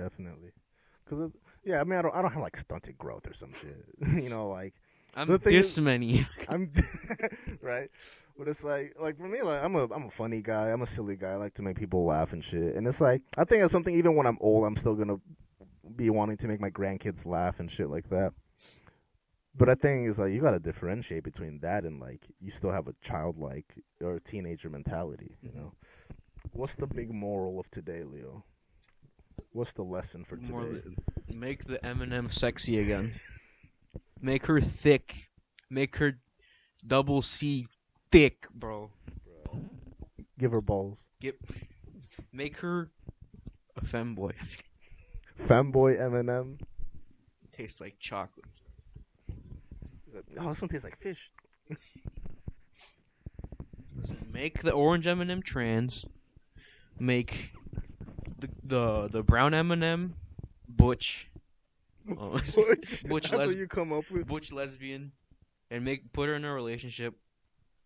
Cause yeah, I mean, I don't have like stunted growth or some shit. You know, like I'm this many. I'm right, but it's like for me, like I'm a funny guy. I'm a silly guy. I like to make people laugh and shit. And it's like I think that's something. Even when I'm old, I'm still gonna be wanting to make my grandkids laugh and shit like that. But I think it's like you gotta differentiate between that and like you still have a childlike or a teenager mentality. You know, what's the big moral of today, Leo? What's the lesson for today? Make the M&M sexy again. Make her thick. Make her double C thick, bro. Give her balls. Make her a femboy. Femboy M&M. Tastes like chocolate. Oh, this one tastes like fish. Make the orange M&M trans. Make the brown M&M butch. Butch. Butch That's what you come up with. Butch lesbian, and put her in a relationship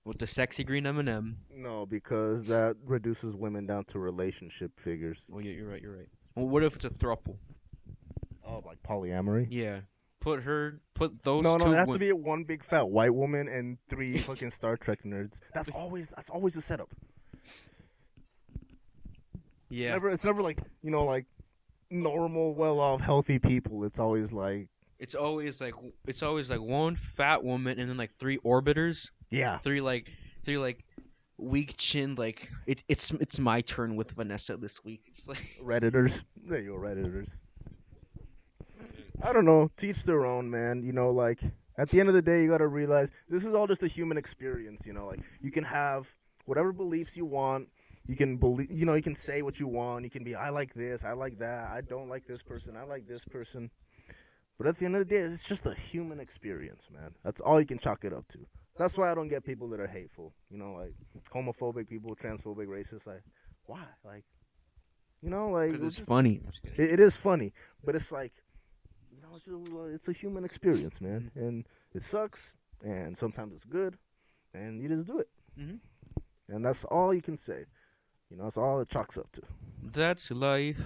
with the sexy green M&M. No, because that reduces women down to relationship figures. Well, yeah, you're right. Well, what if it's a throuple? Oh, like polyamory? Yeah. Put those No, two. it has to be one big fat white woman and 3 fucking Star Trek nerds. That's always the setup. Yeah. It's never like, you know, like normal, well-off, healthy people. It's always like one fat woman and then like 3 orbiters. Yeah. Three weak chinned, like it's my turn with Vanessa this week. It's like Redditors. There you go, Redditors. I don't know. Teach their own, man. You know, like at the end of the day, you gotta realize this is all just a human experience. You know, like you can have whatever beliefs you want. You can believe. You know, you can say what you want. You can be, I like this, I like that. I don't like this person. I like this person. But at the end of the day, it's just a human experience, man. That's all you can chalk it up to. That's why I don't get people that are hateful. You know, like homophobic people, transphobic, racist. Like, why? Like, you know, like Because it's funny. it is funny, but it's like, you know, it's a human experience, man, and it sucks, and sometimes it's good, and you just do it, and that's all you can say. You know, that's all it chalks up to. That's life.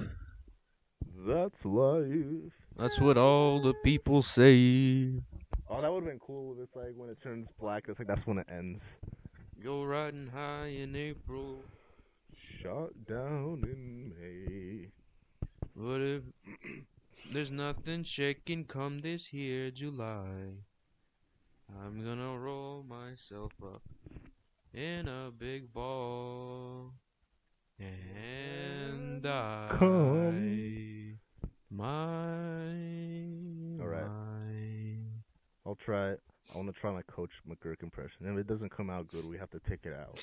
That's life. That's what all the people say. Oh, that would have been cool if it's like when it turns black, it's like that's when it ends. Go riding high in April. Shot down in May. But if there's nothing shaking come this here July, I'm gonna roll myself up in a big ball. And All right. I'll try it. I want to try my Coach McGurk impression. And if it doesn't come out good, we have to take it out.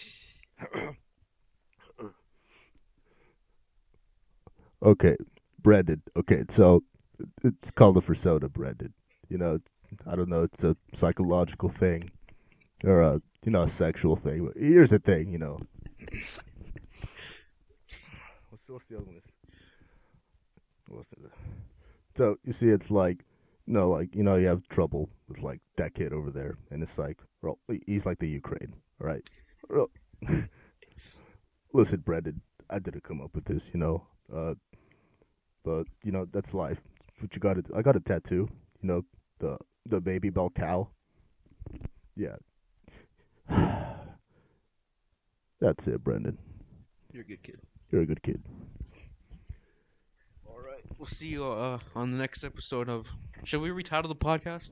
Okay, Brandon. Okay, so it's called a for soda, Brandon. You know, I don't know. It's a psychological thing, or a sexual thing. But here's the thing, you know. What's the other one? So you see, it's like, you have trouble with like that kid over there, and it's like, well, he's like the Ukraine, all right? Well, listen, Brendan, I didn't come up with this, but that's life. It's what you got to do. I got a tattoo, the baby bell cow. Yeah, that's it, Brendan. You're a good kid. You're a good kid. All right. We'll see you on the next episode of. Should we retitle the podcast?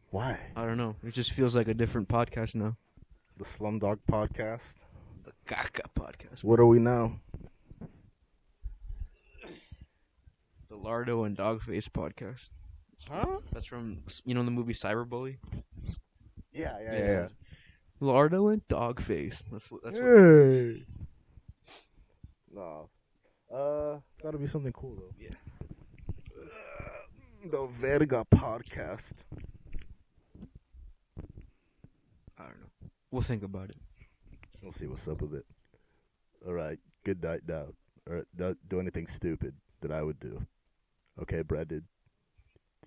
Why? I don't know. It just feels like a different podcast now. The Slumdog Podcast. The Gaga Podcast. What are we now? The Lardo and Dogface Podcast. Huh? That's from the movie Cyberbully. Yeah. Lardo and Dogface. That's what. Hey. No. It's got to be something cool though. Yeah. The Verga Podcast. I don't know. We'll think about it. We'll see what's up with it. All right. Good night now. All right. Don't do anything stupid that I would do. Okay, Brendan.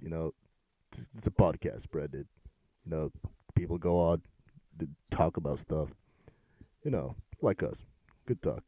It's a podcast, Brendan. People go on to talk about stuff. Like us. Good talk.